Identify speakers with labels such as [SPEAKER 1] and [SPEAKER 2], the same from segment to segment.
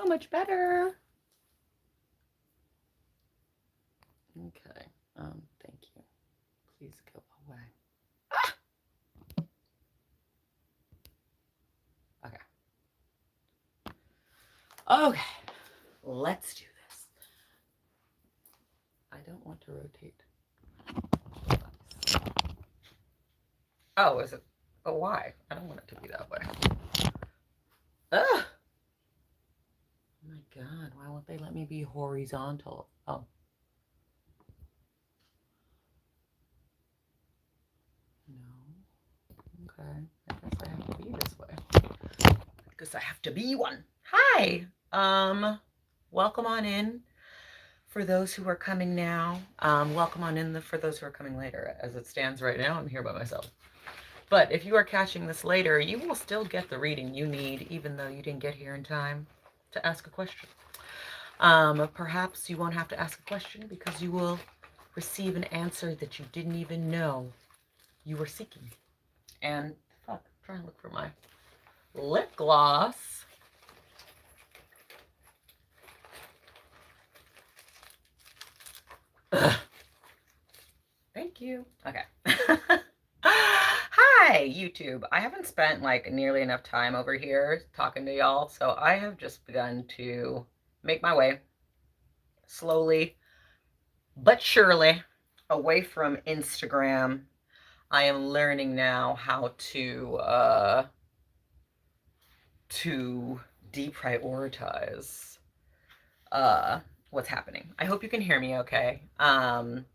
[SPEAKER 1] so much better. Okay. Thank you. Please go away. Ah! Okay. Okay. Let's do this. I don't want to rotate. Oh, is it? Oh, why? I don't want it to be that way. Ugh! Oh my god, why won't they let me be horizontal? Oh. No. Okay. I guess I have to be this way. Because I have to be one. Hi! Welcome on in. For those who are coming now, welcome on in for those who are coming later. As it stands right now, I'm here by myself. But if you are catching this later, you will still get the reading you need, even though you didn't get here in time to ask a question. Perhaps you won't have to ask a question because you will receive an answer that you didn't even know you were seeking. And, fuck, I'm trying to look for my lip gloss. Ugh. Thank you. Okay. Hi, YouTube. I haven't spent like nearly enough time over here talking to y'all, so I have just begun to make my way slowly but surely away from Instagram. I am learning now how to deprioritize what's happening. I hope you can hear me okay. And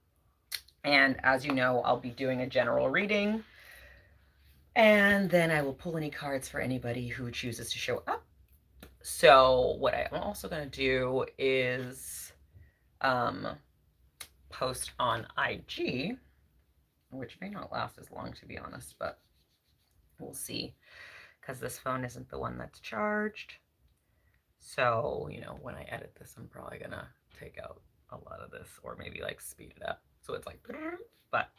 [SPEAKER 1] as you know, I'll be doing a general reading. And then I will pull any cards for anybody who chooses to show up. So what I am also going to do is post on IG, which may not last as long, to be honest, but we'll see, because this phone isn't the one that's charged. So, you know, when I edit this, I'm probably going to take out a lot of this, or maybe like speed it up. So it's like, but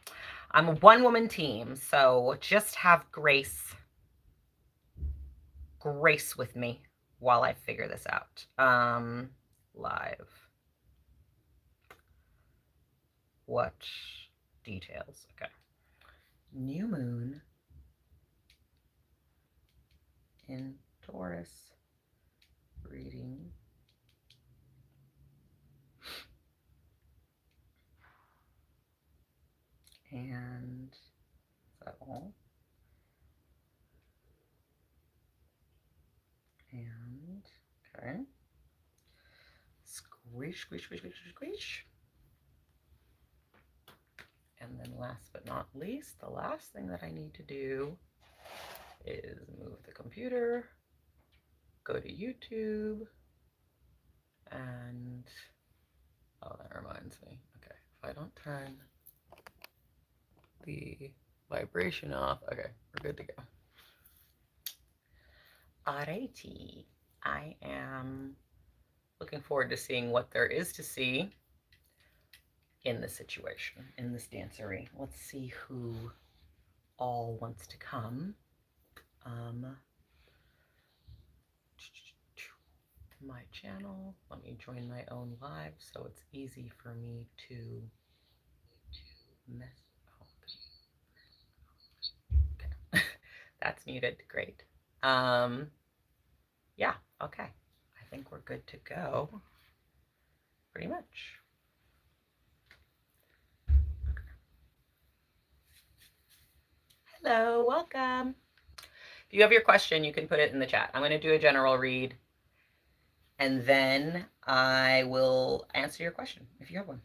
[SPEAKER 1] I'm a one-woman team, so just have grace with me while I figure this out. Live. What details? Okay. New moon in Taurus reading. And is that all? And okay. Squish, squish, squish, squish, squish. And then last but not least, the last thing that I need to do is move the computer, go to YouTube, and oh, that reminds me. Okay, if I don't turn the vibration off, okay, we're good to go. Alrighty, I am looking forward to seeing what there is to see in this situation, in this dancery. Let's see who all wants to come. My channel. Let me join my own live so it's easy for me to mess. Oh, okay. That's muted. Great. Yeah, okay. I think we're good to go. Pretty much. Okay. Hello, welcome. If you have your question, you can put it in the chat. I'm going to do a general read, and then I will answer your question if you have one.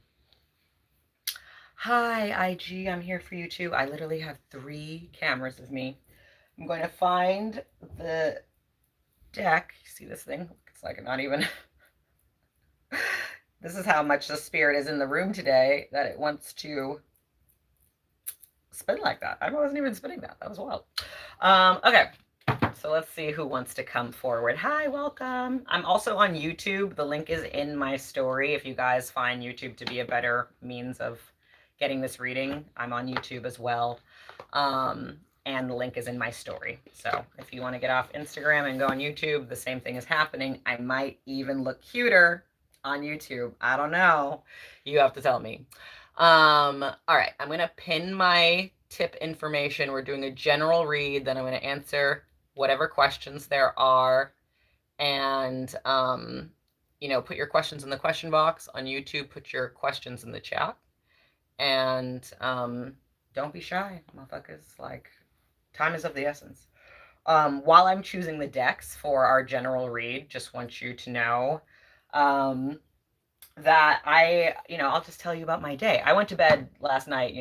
[SPEAKER 1] Hi, IG. I'm here for you too. I literally have 3 cameras with me. I'm going to find the deck. You see this thing? It's like not even... This is how much the spirit is in the room today, that it wants to spin like that. I wasn't even spinning that. That was wild. Okay. So let's see who wants to come forward. Hi, welcome. I'm also on YouTube. The link is in my story. If you guys find YouTube to be a better means of getting this reading, I'm on YouTube as well. and the link is in my story. So if you want to get off Instagram and go on YouTube, the same thing is happening. I might even look cuter on YouTube. I don't know. You have to tell me. All right, I'm going to pin my tip information. We're doing a general read, then I'm going to answer whatever questions there are. And, you know, put your questions in the question box on YouTube, put your questions in the chat. And don't be shy, motherfuckers. Like, time is of the essence. While I'm choosing the decks for our general read, just want you to know that I'll just tell you about my day. I went to bed last night,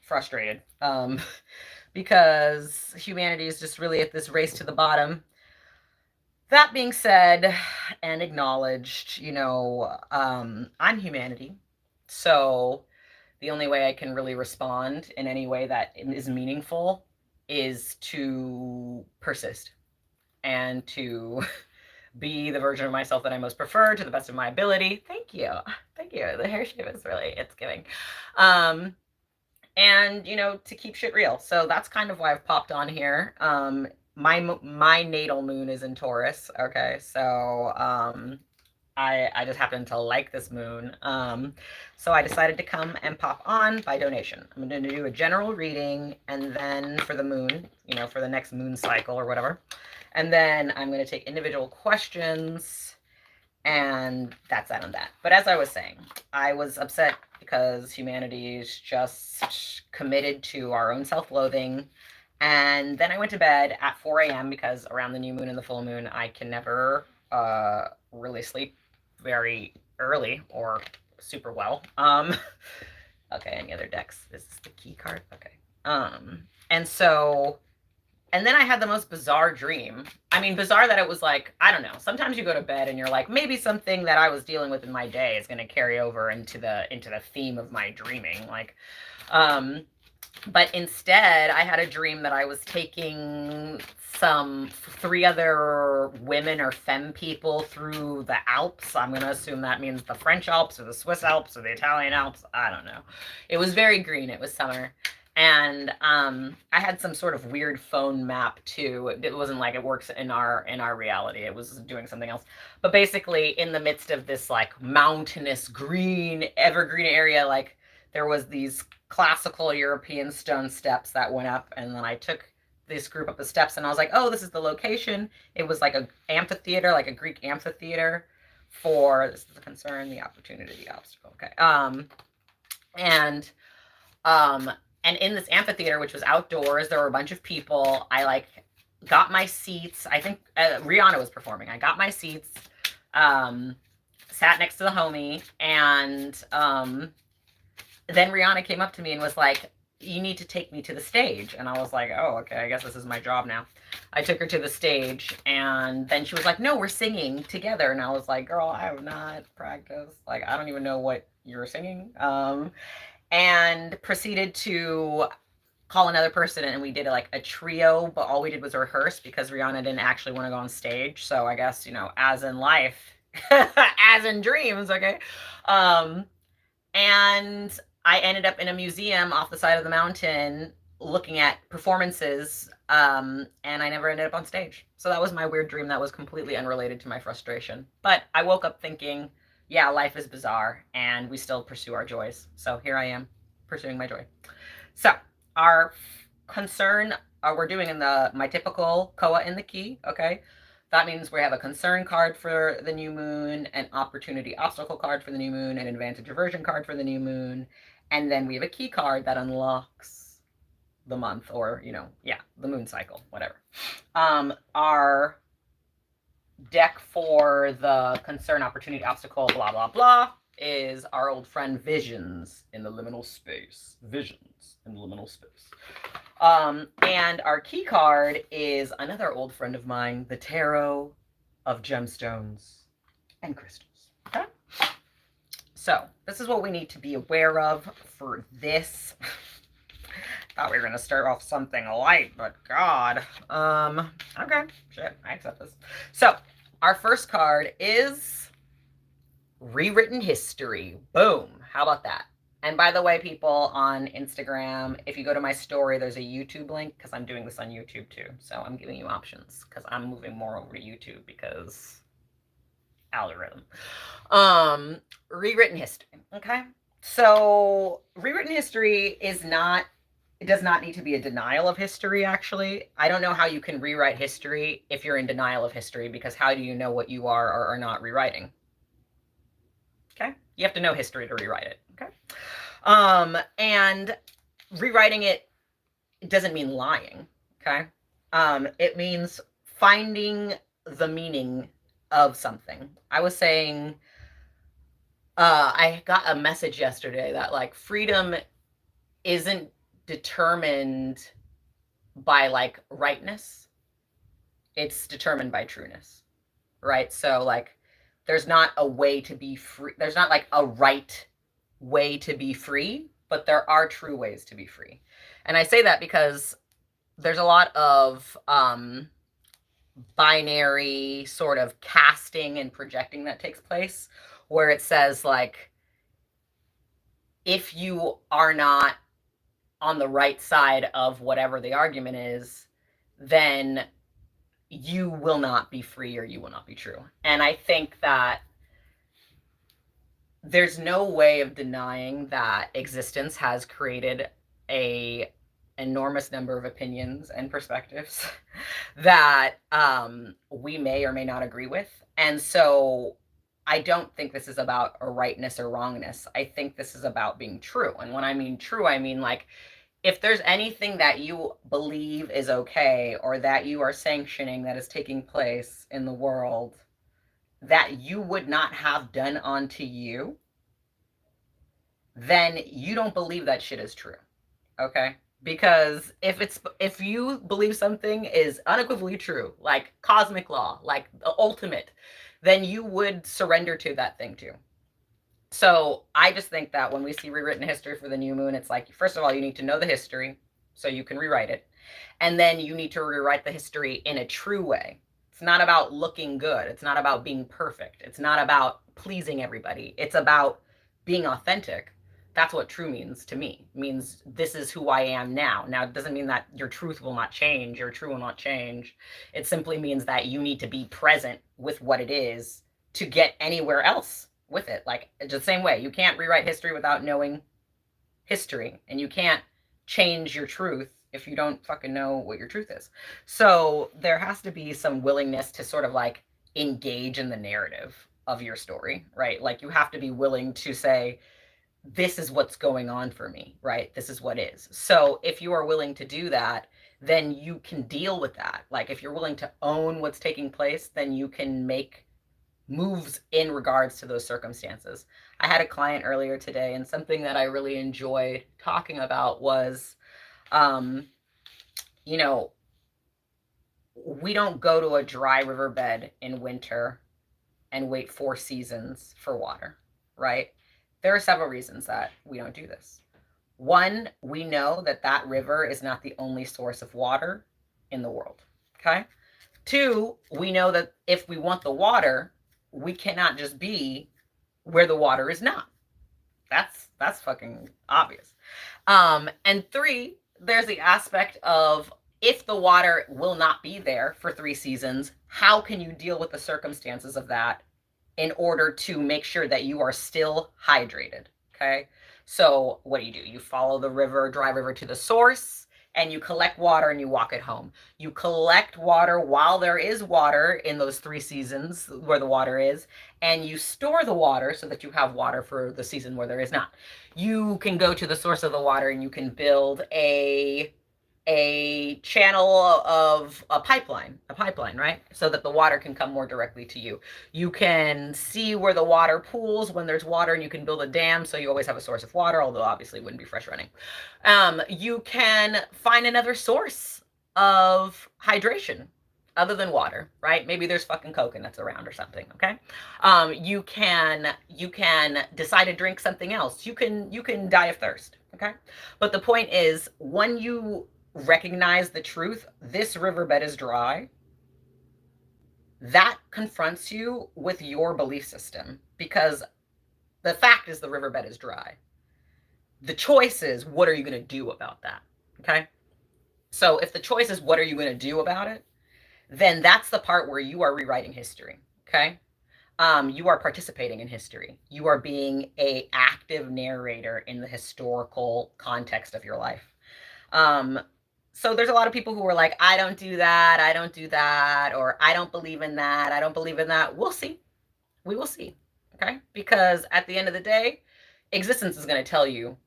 [SPEAKER 1] frustrated because humanity is just really at this race to the bottom. That being said and acknowledged, I'm humanity. So the only way I can really respond in any way that is meaningful is to persist and to be the version of myself that I most prefer to the best of my ability. Thank you. Thank you. The hair shape is really, it's giving. And, to keep shit real. So that's kind of why I've popped on here. My natal moon is in Taurus. Okay. So, I just happen to like this moon. So I decided to come and pop on by donation. I'm going to do a general reading, and then for the moon, for the next moon cycle or whatever. And then I'm going to take individual questions, and that's that on that. But as I was saying, I was upset because humanity is just committed to our own self-loathing. And then I went to bed at 4 a.m. because around the new moon and the full moon, I can never really sleep very early or super well. Okay, any other decks? This is the key card. Okay. And then I had the most bizarre dream. I mean, bizarre that it was like, I don't know. Sometimes you go to bed and you're like, maybe something that I was dealing with in my day is going to carry over into the theme of my dreaming. Like, but instead, I had a dream that I was taking 3 other women or femme people through the Alps. I'm going to assume that means the French Alps or the Swiss Alps or the Italian Alps. I don't know. It was very green. It was summer. And I had some sort of weird phone map too. It wasn't like it works in our reality. It was doing something else. But basically, in the midst of this like mountainous green, evergreen area, like there was these classical European stone steps that went up, and then I took this group up the steps, and I was like, oh, this is the location. It was like an amphitheater, like a Greek amphitheater for, this is the concern, the opportunity, the obstacle. Okay. And in this amphitheater, which was outdoors, there were a bunch of people. I got my seats. I think Rihanna was performing. I got my seats, sat next to the homie, and then Rihanna came up to me and was like, you need to take me to the stage. And I was like, oh, okay, I guess this is my job now. I took her to the stage, and then she was like, no, we're singing together. And I was like, girl, I have not practiced. Like, I don't even know what you're singing. And proceeded to call another person, and we did a trio, but all we did was rehearse because Rihanna didn't actually want to go on stage. So I guess, as in life, as in dreams, okay? And I ended up in a museum off the side of the mountain looking at performances, and I never ended up on stage. So that was my weird dream that was completely unrelated to my frustration. But I woke up thinking, yeah, life is bizarre, and we still pursue our joys. So here I am, pursuing my joy. So our concern, we're doing in my typical Koa in the key, okay? That means we have a concern card for the new moon, an opportunity obstacle card for the new moon, an advantage aversion card for the new moon, and then we have a key card that unlocks the month, or, the moon cycle, whatever. Our deck for the concern, opportunity, obstacle, blah, blah, blah, is our old friend Visions in the Liminal Space. Visions in the Liminal Space. And our key card is another old friend of mine, the Tarot of Gemstones and Crystals. Okay? So, this is what we need to be aware of for this. Thought we were going to start off something light, but God. Okay, shit, I accept this. So, our first card is Rewritten History. Boom. How about that? And by the way, people on Instagram, if you go to my story, there's a YouTube link because I'm doing this on YouTube too. So I'm giving you options because I'm moving more over to YouTube because algorithm. Rewritten history. Okay. So rewritten history is not, it does not need to be a denial of history, actually. I don't know how you can rewrite history if you're in denial of history, because how do you know what you are or are not rewriting? Okay. You have to know history to rewrite it. Okay. And rewriting it doesn't mean lying. Okay. It means finding the meaning of something. I was saying, I got a message yesterday that like freedom isn't determined by like rightness, it's determined by trueness, right? So like there's not a way to be free, there's not like a right way to be free, but there are true ways to be free. And I say that because there's a lot of binary sort of casting and projecting that takes place, where it says like, if you are not on the right side of whatever the argument is, then you will not be free or you will not be true. And I think that there's no way of denying that existence has created a enormous number of opinions and perspectives that we may or may not agree with. And so I don't think this is about a rightness or wrongness. I think this is about being true. And when I mean true, I mean like, if there's anything that you believe is okay or that you are sanctioning that is taking place in the world that you would not have done onto you, then you don't believe that shit is true. Okay? Because if you believe something is unequivocally true, like cosmic law, like the ultimate, then you would surrender to that thing too. So I just think that when we see rewritten history for the new moon, it's like, first of all, you need to know the history so you can rewrite it. And then you need to rewrite the history in a true way. It's not about looking good. It's not about being perfect. It's not about pleasing everybody. It's about being authentic. That's what true means to me. It means this is who I am now. Now, it doesn't mean that your truth will not change, your true will not change. It simply means that you need to be present with what it is to get anywhere else with it. Like, it's the same way. You can't rewrite history without knowing history, and you can't change your truth if you don't fucking know what your truth is. So there has to be some willingness to sort of like engage in the narrative of your story, right? Like you have to be willing to say, this is what's going on for me, right? This is what is. So if you are willing to do that, then you can deal with that. Like if you're willing to own what's taking place, then you can make moves in regards to those circumstances. I had a client earlier today, and something that I really enjoyed talking about was, you know, we don't go to a dry riverbed in winter and wait 4 seasons for water, right? There are several reasons that we don't do this. One, we know that that river is not the only source of water in the world, okay? Two, we know that if we want the water, we cannot just be where the water is not. That's fucking obvious. And three, there's the aspect of, if the water will not be there for 3 seasons, how can you deal with the circumstances of that in order to make sure that you are still hydrated? Okay. So what do? You follow the river, dry river, to the source, and you collect water and you walk it home. You collect water while there is water in those 3 seasons where the water is, and you store the water so that you have water for the season where there is not. You can go to the source of the water and you can build a channel of a pipeline, right? So that the water can come more directly to you. You can see where the water pools when there's water, and you can build a dam so you always have a source of water, although obviously it wouldn't be fresh running. You can find another source of hydration other than water, right? Maybe there's fucking coconuts around or something, okay? You can decide to drink something else. You can die of thirst, okay? But the point is, when you recognize the truth, this riverbed is dry, that confronts you with your belief system, because the fact is the riverbed is dry. The choice is, what are you going to do about that? Okay. So if the choice is, what are you going to do about it? Then that's the part where you are rewriting history. Okay. You are participating in history. You are being a active narrator in the historical context of your life. Um, so there's a lot of people who are like, I don't do that, I don't do that, or I don't believe in that, I don't believe in that. We'll see. We will see. Okay? Because at the end of the day, existence is going to tell you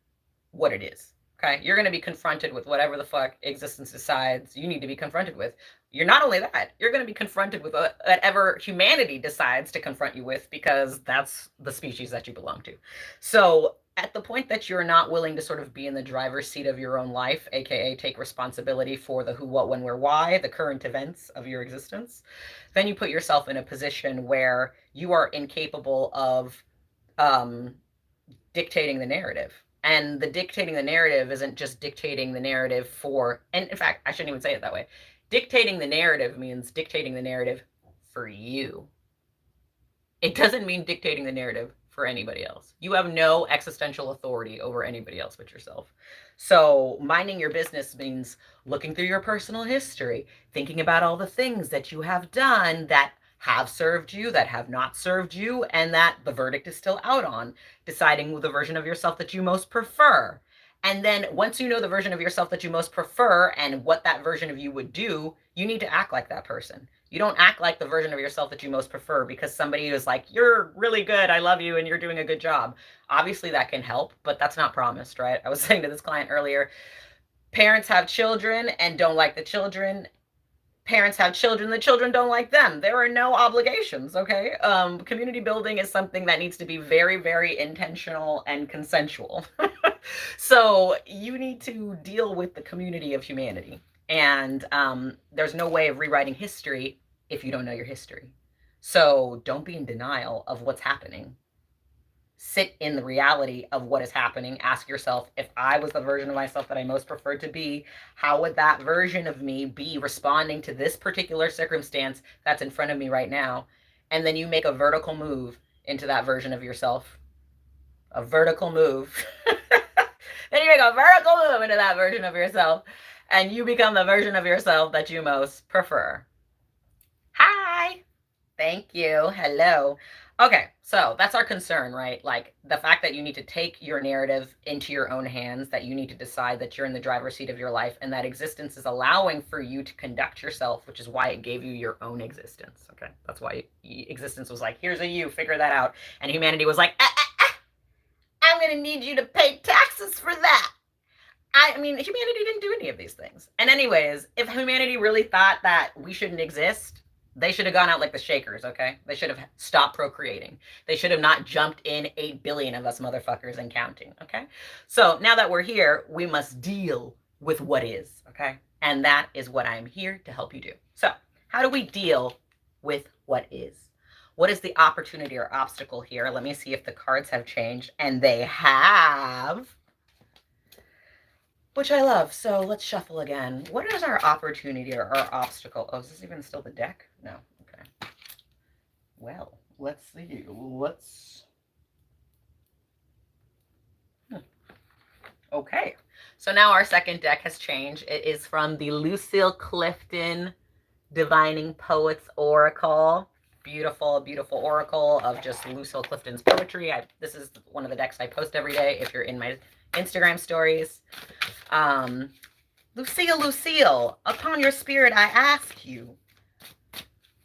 [SPEAKER 1] what it is. Okay? You're going to be confronted with whatever the fuck existence decides you need to be confronted with. You're not only that, you're going to be confronted with whatever humanity decides to confront you with, because that's the species that you belong to. So at the point that you're not willing to sort of be in the driver's seat of your own life, aka take responsibility for the who, what, when, where, why, the current events of your existence, then you put yourself in a position where you are incapable of dictating the narrative. And the dictating the narrative isn't just dictating the narrative for, and in fact, I shouldn't even say it that way. Dictating the narrative means dictating the narrative for you. It doesn't mean dictating the narrative for anybody else. You have no existential authority over anybody else but yourself. So minding your business means looking through your personal history, thinking about all the things that you have done that have served you, that have not served you, and that the verdict is still out on, deciding the version of yourself that you most prefer. And then once you know the version of yourself that you most prefer and what that version of you would do, you need to act like that person. You don't act like the version of yourself that you most prefer because somebody is like, you're really good, I love you, and you're doing a good job. Obviously that can help, but that's not promised, right? I was saying to this client earlier, parents have children and don't like the children. Parents have children, the children don't like them. There are no obligations, okay? Community building is something that needs to be very, very intentional and consensual. So you need to deal with the community of humanity. And there's no way of rewriting history if you don't know your history. So don't be in denial of what's happening. Sit in the reality of what is happening. Ask yourself, if I was the version of myself that I most preferred to be, how would that version of me be responding to this particular circumstance that's in front of me right now? And then you make a vertical move into that version of yourself. A vertical move. Then you make a vertical move into that version of yourself, and you become the version of yourself that you most prefer. Hi. Thank you. Hello. Okay, so that's our concern, right? Like the fact that you need to take your narrative into your own hands, that you need to decide that you're in the driver's seat of your life, and that existence is allowing for you to conduct yourself, which is why it gave you your own existence. Okay, that's why existence was like, here's a you, figure that out. And humanity was like, I'm going to need you to pay taxes for that. I mean, humanity didn't do any of these things. And anyways, if humanity really thought that we shouldn't exist, they should have gone out like the Shakers, okay? They should have stopped procreating. They should have not jumped in 8 billion of us motherfuckers and counting, okay? So now that we're here, we must deal with what is, okay? And that is what I'm here to help you do. So how do we deal with what is? What is the opportunity or obstacle here? Let me see if the cards have changed, and they have, which I love. So let's shuffle again. What is our opportunity or our obstacle? Oh, is this even still the deck? No. Okay. Well, let's see. Okay. So now our second deck has changed. It is from the Lucille Clifton Divining Poets Oracle. Beautiful, beautiful oracle of just Lucille Clifton's poetry. This is one of the decks I post every day if you're in my Instagram stories. Lucille, upon your spirit, I ask you,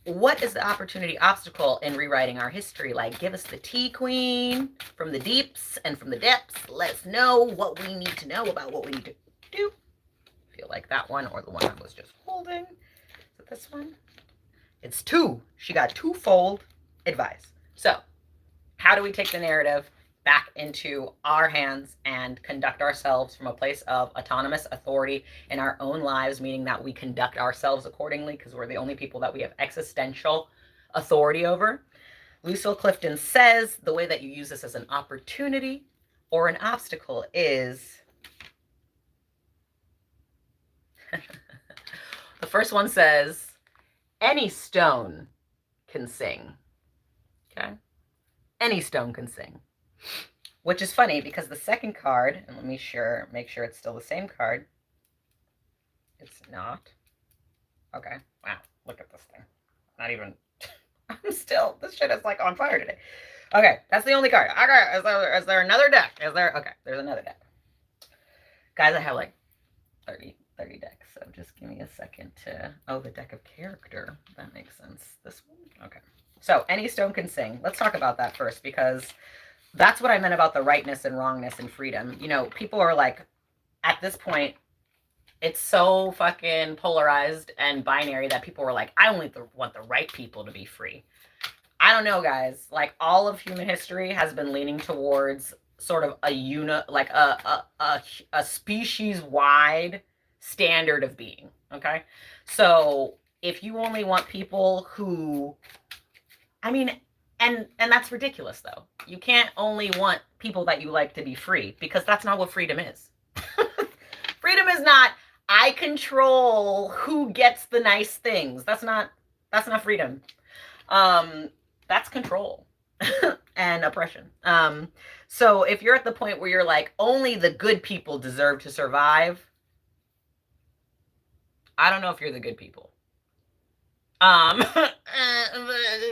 [SPEAKER 1] what is the opportunity obstacle in rewriting our history? Like, give us the tea, queen, from the deeps and from the depths. Let us know what we need to know about what we need to do. I feel like that one or the one I was just holding. Is it this one? It's two. She got twofold advice. So how do we take the narrative back into our hands and conduct ourselves from a place of autonomous authority in our own lives, meaning that we conduct ourselves accordingly because we're the only people that we have existential authority over? Lucille Clifton says the way that you use this as an opportunity or an obstacle is the first one says, any stone can sing. Okay? Any stone can sing. which is funny because the second card, and let me make sure it's still the same card. It's not. Okay. Wow. Look at this thing. Not even. I'm still. This shit is like on fire today. Okay, that's the only card. Okay, is there another deck? Is there? Okay, there's another deck. Guys, I have like 30 decks, so just give me a second to. Oh, the deck of character. That makes sense. This one? Okay. So, any stone can sing. Let's talk about that first because that's what I meant about the rightness and wrongness and freedom. You know, people are like, at this point, it's so fucking polarized and binary that people were like, I only want the right people to be free. I don't know, guys. Like, all of human history has been leaning towards sort of a species wide standard of being. Okay, so if you only want people who, I mean, and that's ridiculous though. You can't only want people that you like to be free because that's not what freedom is. Freedom is not I control who gets the nice things. That's not freedom. That's control and oppression. So if you're at the point where you're like, only the good people deserve to survive, I don't know if you're the good people.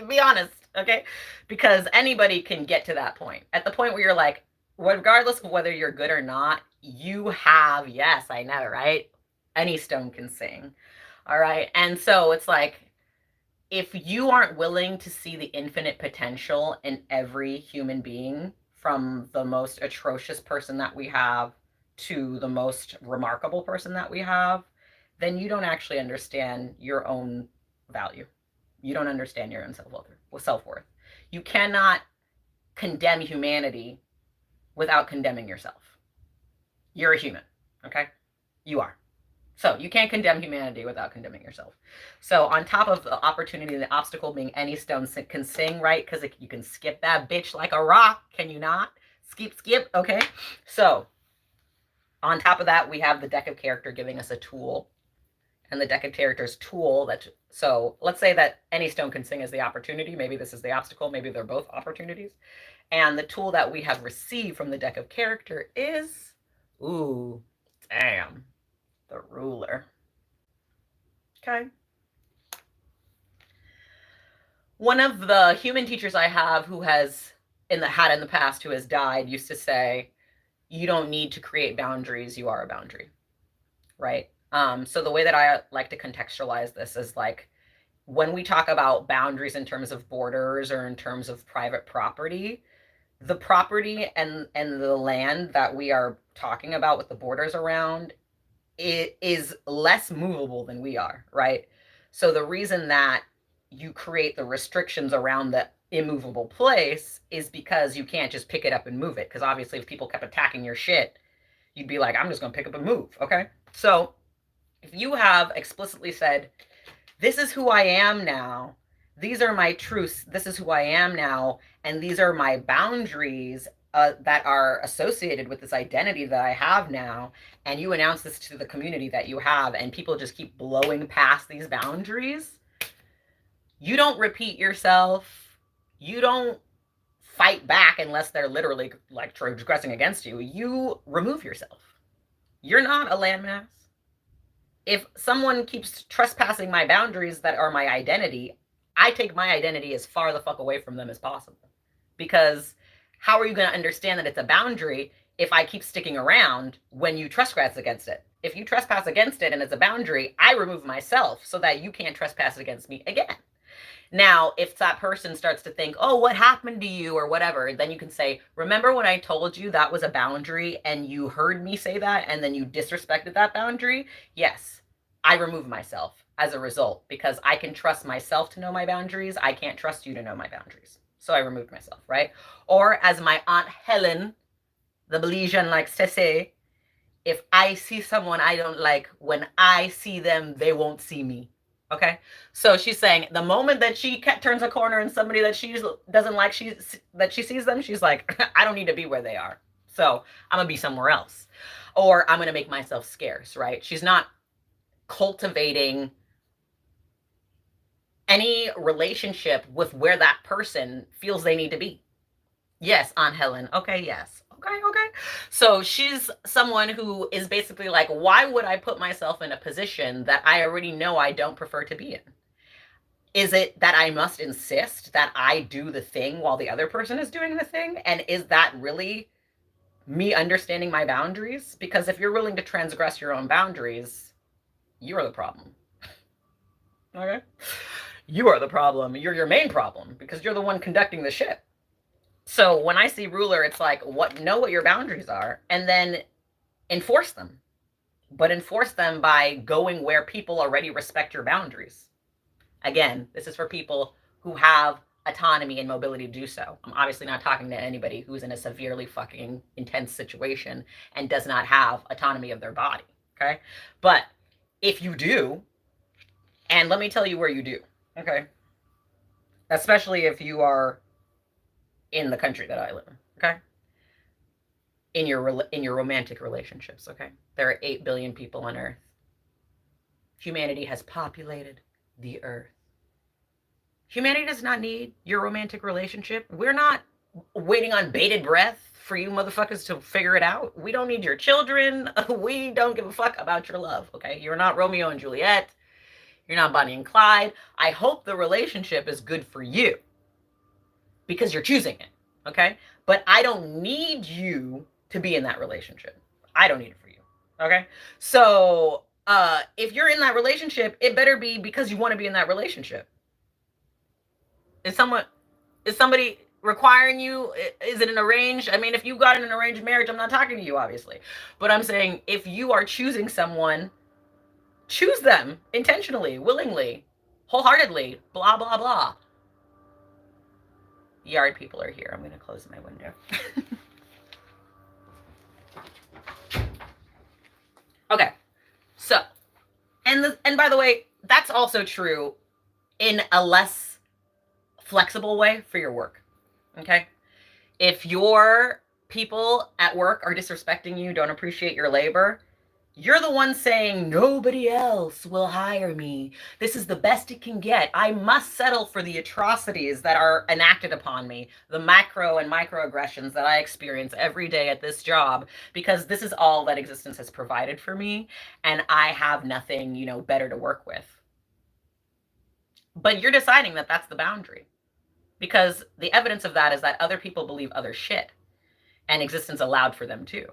[SPEAKER 1] Be honest, okay? Because anybody can get to that point. At the point where you're like, regardless of whether you're good or not, you have, yes, I know, right? Any stone can sing. All right. And so it's like, if you aren't willing to see the infinite potential in every human being, from the most atrocious person that we have to the most remarkable person that we have, then you don't actually understand your own value. You don't understand your own self-worth. You cannot condemn humanity without condemning yourself. You're a human, okay? You are. So you can't condemn humanity without condemning yourself. So on top of the opportunity and the obstacle being any stone can sing, right? Because you can skip that bitch like a rock. Can you not? Skip. Okay. So on top of that, we have the deck of character giving us a tool. And the deck of characters tool so let's say that any stone can sing is the opportunity. Maybe this is the obstacle. Maybe they're both opportunities. And the tool that we have received from the deck of character is, ooh, damn, the ruler. Okay. One of the human teachers I have who has in the past who has died used to say, you don't need to create boundaries, you are a boundary. Right? So the way that I like to contextualize this is like, when we talk about boundaries in terms of borders or in terms of private property, the property and the land that we are talking about with the borders around, it is less movable than we are, right? So the reason that you create the restrictions around the immovable place is because you can't just pick it up and move it. Because obviously if people kept attacking your shit, you'd be like, I'm just going to pick up and move, okay? So if you have explicitly said, this is who I am now, these are my truths, this is who I am now, and these are my boundaries that are associated with this identity that I have now, and you announce this to the community that you have, and people just keep blowing past these boundaries, you don't repeat yourself, you don't fight back unless they're literally like transgressing against you, you remove yourself. You're not a landmass. If someone keeps trespassing my boundaries that are my identity, I take my identity as far the fuck away from them as possible. Because how are you going to understand that it's a boundary if I keep sticking around when you trespass against it? If you trespass against it and it's a boundary, I remove myself so that you can't trespass against me again. Now, if that person starts to think, oh, what happened to you or whatever, then you can say, remember when I told you that was a boundary and you heard me say that and then you disrespected that boundary? Yes, I remove myself as a result because I can trust myself to know my boundaries. I can't trust you to know my boundaries. So I removed myself, right? Or as my Aunt Helen, the Belizean, likes to say, if I see someone I don't like, when I see them, they won't see me. Okay, so she's saying the moment that she turns a corner and somebody that she doesn't like, that she sees them, she's like, I don't need to be where they are. So I'm gonna be somewhere else, or I'm gonna make myself scarce. Right? She's not cultivating any relationship with where that person feels they need to be. Yes, Aunt Helen. Okay, yes. Okay, okay. So she's someone who is basically like, why would I put myself in a position that I already know I don't prefer to be in? Is it that I must insist that I do the thing while the other person is doing the thing? And is that really me understanding my boundaries? Because if you're willing to transgress your own boundaries, you are the problem. Okay? You are the problem. You're your main problem because you're the one conducting the ship. So when I see ruler, it's like, what? Know what your boundaries are, and then enforce them. But enforce them by going where people already respect your boundaries. Again, this is for people who have autonomy and mobility to do so. I'm obviously not talking to anybody who's in a severely fucking intense situation and does not have autonomy of their body. Okay, but if you do, and let me tell you where you do. Okay, especially if you are in the country that I live in. Okay, in your romantic relationships. Okay, there are 8 billion people on Earth. Humanity has populated the Earth. Humanity does not need your romantic relationship. We're not waiting on bated breath for you motherfuckers to figure it out. We don't need your children. We don't give a fuck about your love. Okay, you're not Romeo and Juliet. You're not Bonnie and Clyde. I hope the relationship is good for you because you're choosing it. Okay, but I don't need you to be in that relationship. I don't need it for you. Okay, so if you're in that relationship, it better be because you want to be in that relationship. Is someone is somebody requiring you? Is it an arranged? I mean, if you got in an arranged marriage, I'm not talking to you, obviously, but I'm saying if you are choosing someone, choose them intentionally, willingly, wholeheartedly. Blah blah blah. Yard people are here. I'm going to close my window. Okay, so and by the way, that's also true in a less flexible way for your work. Okay, if your people at work are disrespecting you, don't appreciate your labor, you're the one saying, nobody else will hire me. This is the best it can get. I must settle for the atrocities that are enacted upon me, the macro and microaggressions that I experience every day at this job, because this is all that existence has provided for me, and I have nothing, better to work with. But you're deciding that that's the boundary, because the evidence of that is that other people believe other shit, and existence allowed for them too.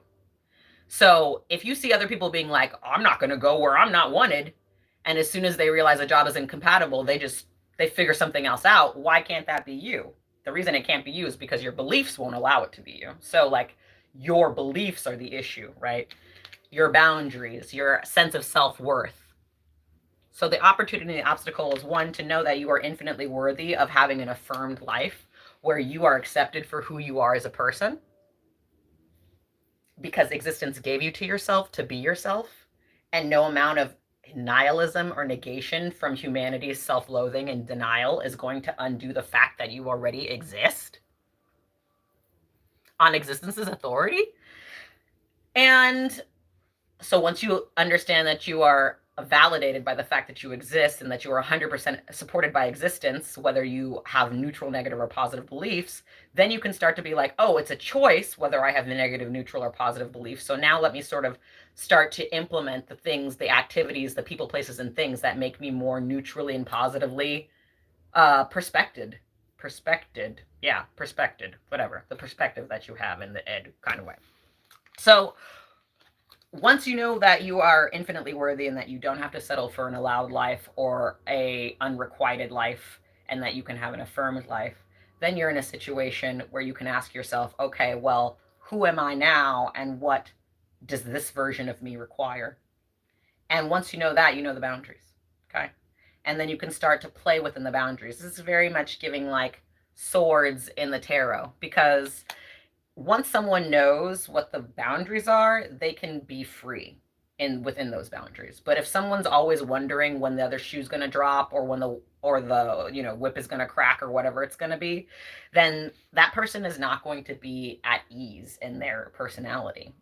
[SPEAKER 1] So if you see other people being like, I'm not going to go where I'm not wanted, and as soon as they realize a job is incompatible, they figure something else out. Why can't that be you? The reason it can't be you is because your beliefs won't allow it to be you. So like your beliefs are the issue, right? Your boundaries, your sense of self-worth. So the opportunity and the obstacle is, one, to know that you are infinitely worthy of having an affirmed life where you are accepted for who you are as a person, because existence gave you to yourself to be yourself, and no amount of nihilism or negation from humanity's self-loathing and denial is going to undo the fact that you already exist on existence's authority. And so once you understand that you are validated by the fact that you exist and that you are 100% supported by existence, whether you have neutral, negative, or positive beliefs, then you can start to be like, oh, it's a choice whether I have the negative, neutral, or positive beliefs. So now let me sort of start to implement the things, the activities, the people, places, and things that make me more neutrally and positively perspected, whatever, the perspective that you have in the ed kind of way. So once you know that you are infinitely worthy and that you don't have to settle for an allowed life or a unrequited life, and that you can have an affirmed life, then you're in a situation where you can ask yourself, okay, well, who am I now, and what does this version of me require? And once you know that, you know the boundaries. Okay, and then you can start to play within the boundaries. This is very much giving like swords in the tarot, because once someone knows what the boundaries are, they can be free within those boundaries. But if someone's always wondering when the other shoe's going to drop, or when the whip is going to crack, or whatever it's going to be, then that person is not going to be at ease in their personality.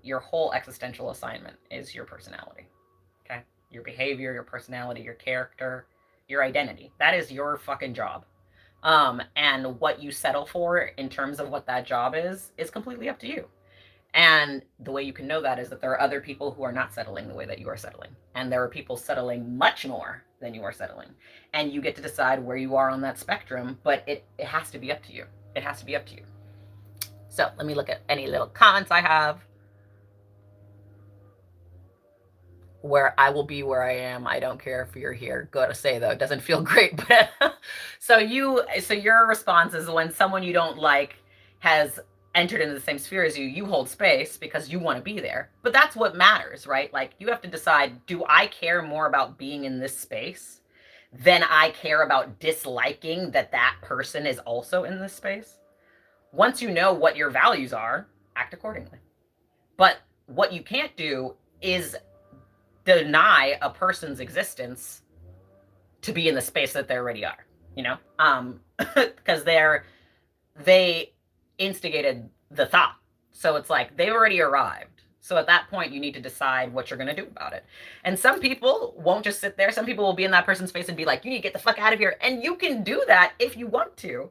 [SPEAKER 1] Your whole existential assignment is your personality. Okay, your behavior, your personality, your character, your identity. That is your fucking job. And what you settle for in terms of what that job is completely up to you. And the way you can know that is that there are other people who are not settling the way that you are settling. And there are people settling much more than you are settling. And you get to decide where you are on that spectrum, but it has to be up to you. It has to be up to you. So let me look at any little comments I have. Where I will be where I am. I don't care if you're here. Gotta say though, it doesn't feel great. But so your response is when someone you don't like has entered into the same sphere as you, you hold space because you want to be there. But that's what matters, right? Like you have to decide, do I care more about being in this space than I care about disliking that that person is also in this space? Once you know what your values are, act accordingly. But what you can't do is deny a person's existence to be in the space that they already are, you know, because they instigated the thought. So it's like they've already arrived. So at that point, you need to decide what you're going to do about it. And some people won't just sit there. Some people will be in that person's face and be like, you need to get the fuck out of here. And you can do that if you want to.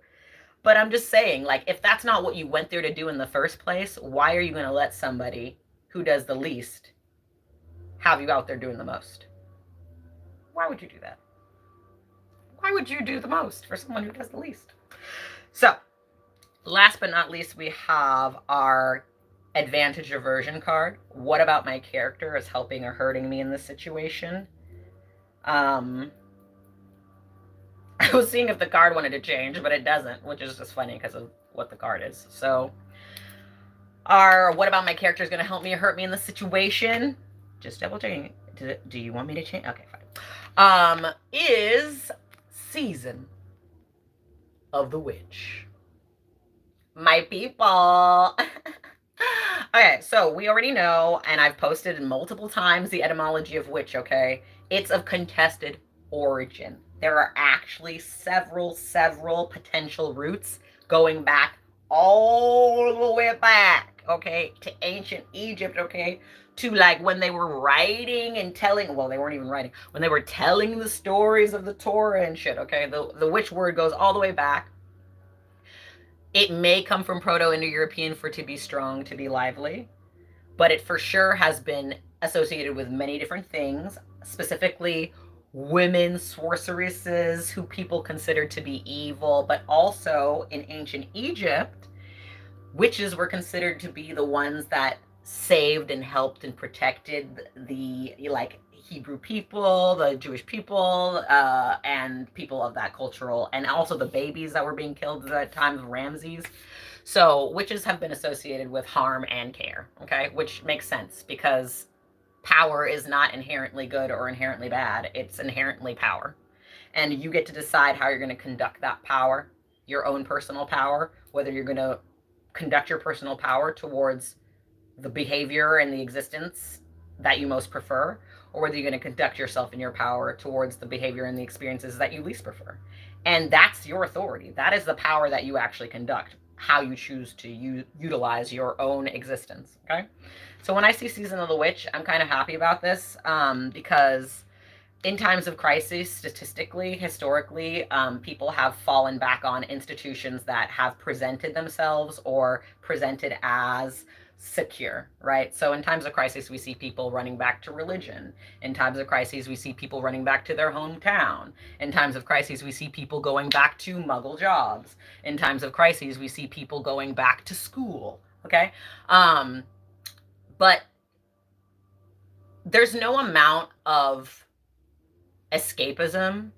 [SPEAKER 1] But I'm just saying, like, if that's not what you went there to do in the first place, why are you going to let somebody who does the least have you out there doing the most? Why would you do that? Why would you do the most for someone who does the least? So, last but not least, we have our advantage aversion card. What about my character is helping or hurting me in this situation? I was seeing if the card wanted to change, but it doesn't, which is just funny because of what the card is. So, what about my character is going to help me or hurt me in this situation? Just double checking. Do you want me to change? Okay, fine. Is Season of the Witch. My people. Okay, so we already know, and I've posted multiple times the etymology of witch, okay? It's of contested origin. There are actually several potential roots going back all the way back, okay, to ancient Egypt, okay, to like when they were writing and telling, well, they weren't even writing, when they were telling the stories of the Torah and shit, okay? The witch word goes all the way back. It may come from Proto-Indo-European for to be strong, to be lively, but it for sure has been associated with many different things, specifically women sorceresses who people considered to be evil, but also in ancient Egypt, witches were considered to be the ones that saved and helped and protected the like Hebrew people, the Jewish people, and people of that cultural, and also the babies that were being killed at that time of Ramses. So witches have been associated with harm and care, okay, which makes sense because power is not inherently good or inherently bad. It's inherently power. And you get to decide how you're going to conduct that power, your own personal power, whether you're going to conduct your personal power towards the behavior and the existence that you most prefer, or whether you're going to conduct yourself in your power towards the behavior and the experiences that you least prefer. And that's your authority. That is the power that you actually conduct, how you choose to utilize your own existence, okay? So when I see Season of the Witch, I'm kind of happy about this because in times of crisis, statistically, historically, people have fallen back on institutions that have presented themselves or presented as secure, right? So in times of crisis, we see people running back to religion. In times of crises, we see people running back to their hometown. In times of crises, we see people going back to muggle jobs. In times of crises, we see people going back to school, okay? But there's no amount of escapism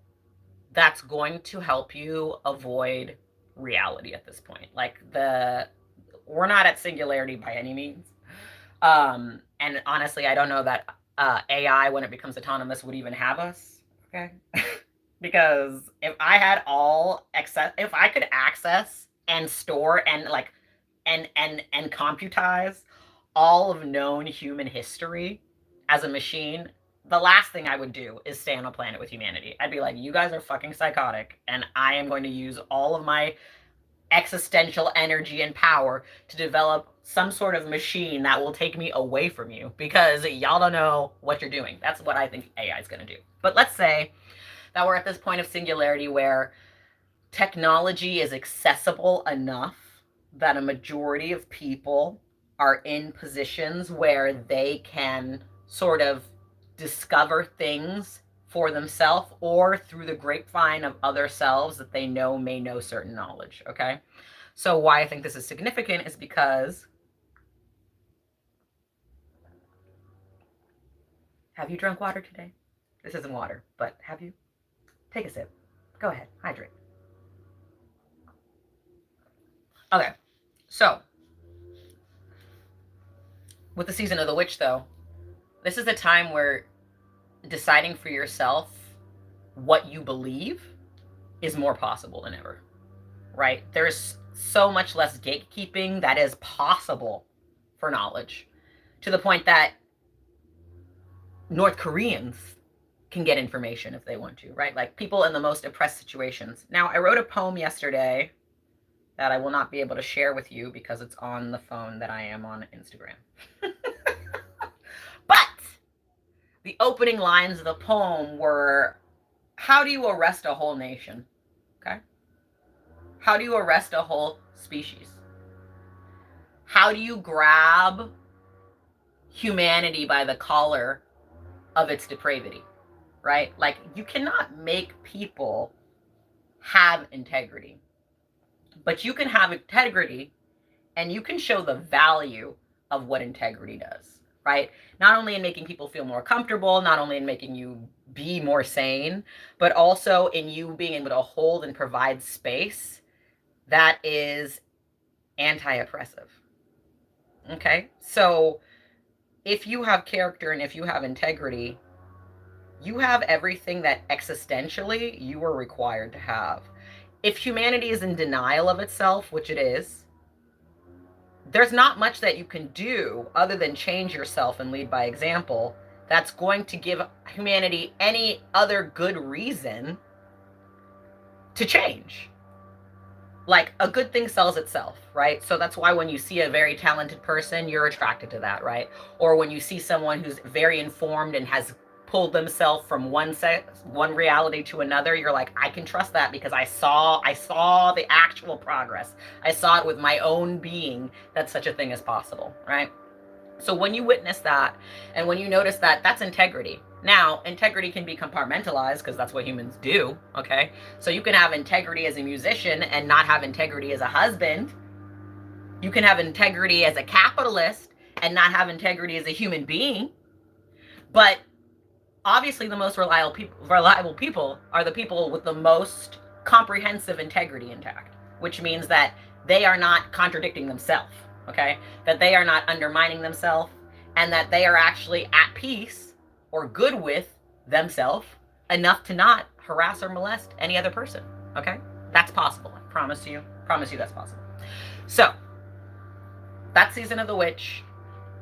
[SPEAKER 1] that's going to help you avoid reality at this point. Like we're not at singularity by any means. And honestly, I don't know that AI, when it becomes autonomous, would even have us. Okay. Because if I had if I could access and store and like, and computize all of known human history as a machine, the last thing I would do is stay on a planet with humanity. I'd be like, you guys are fucking psychotic, and I am going to use all of my existential energy and power to develop some sort of machine that will take me away from you because y'all don't know what you're doing. That's what I think AI is going to do. But let's say that we're at this point of singularity where technology is accessible enough that a majority of people are in positions where they can sort of discover things for themselves or through the grapevine of other selves that they know may know certain knowledge, okay? So why I think this is significant is because, have you drunk water today? This isn't water, but have you? Take a sip. Go ahead, hydrate. Okay, so with the season of the witch, though, this is a time where deciding for yourself what you believe is more possible than ever, right? There's so much less gatekeeping that is possible for knowledge, to the point that North Koreans can get information if they want to, right? Like people in the most oppressed situations. Now, I wrote a poem yesterday that I will not be able to share with you because it's on the phone that I am on Instagram. But the opening lines of the poem were, how do you arrest a whole nation? Okay? How do you arrest a whole species? How do you grab humanity by the collar of its depravity, right? Like, you cannot make people have integrity, but you can have integrity and you can show the value of what integrity does, right? Not only in making people feel more comfortable, not only in making you be more sane, but also in you being able to hold and provide space that is anti-oppressive. Okay? So if you have character and if you have integrity, you have everything that existentially you are required to have. If humanity is in denial of itself, which it is, there's not much that you can do other than change yourself and lead by example that's going to give humanity any other good reason to change. Like, a good thing sells itself, right? So that's why when you see a very talented person, you're attracted to that, right? Or when you see someone who's very informed and has pulled themselves from one reality to another, you're like, I can trust that because I saw the actual progress. I saw it with my own being that such a thing is possible, right? So when you witness that and when you notice that, that's integrity. Now, integrity can be compartmentalized because that's what humans do, okay? So you can have integrity as a musician and not have integrity as a husband. You can have integrity as a capitalist and not have integrity as a human being. But obviously the most reliable people are the people with the most comprehensive integrity intact, which means that they are not contradicting themselves, okay? That they are not undermining themselves, and that they are actually at peace or good with themselves enough to not harass or molest any other person, okay? That's possible. I promise you that's possible. So, that season of the witch,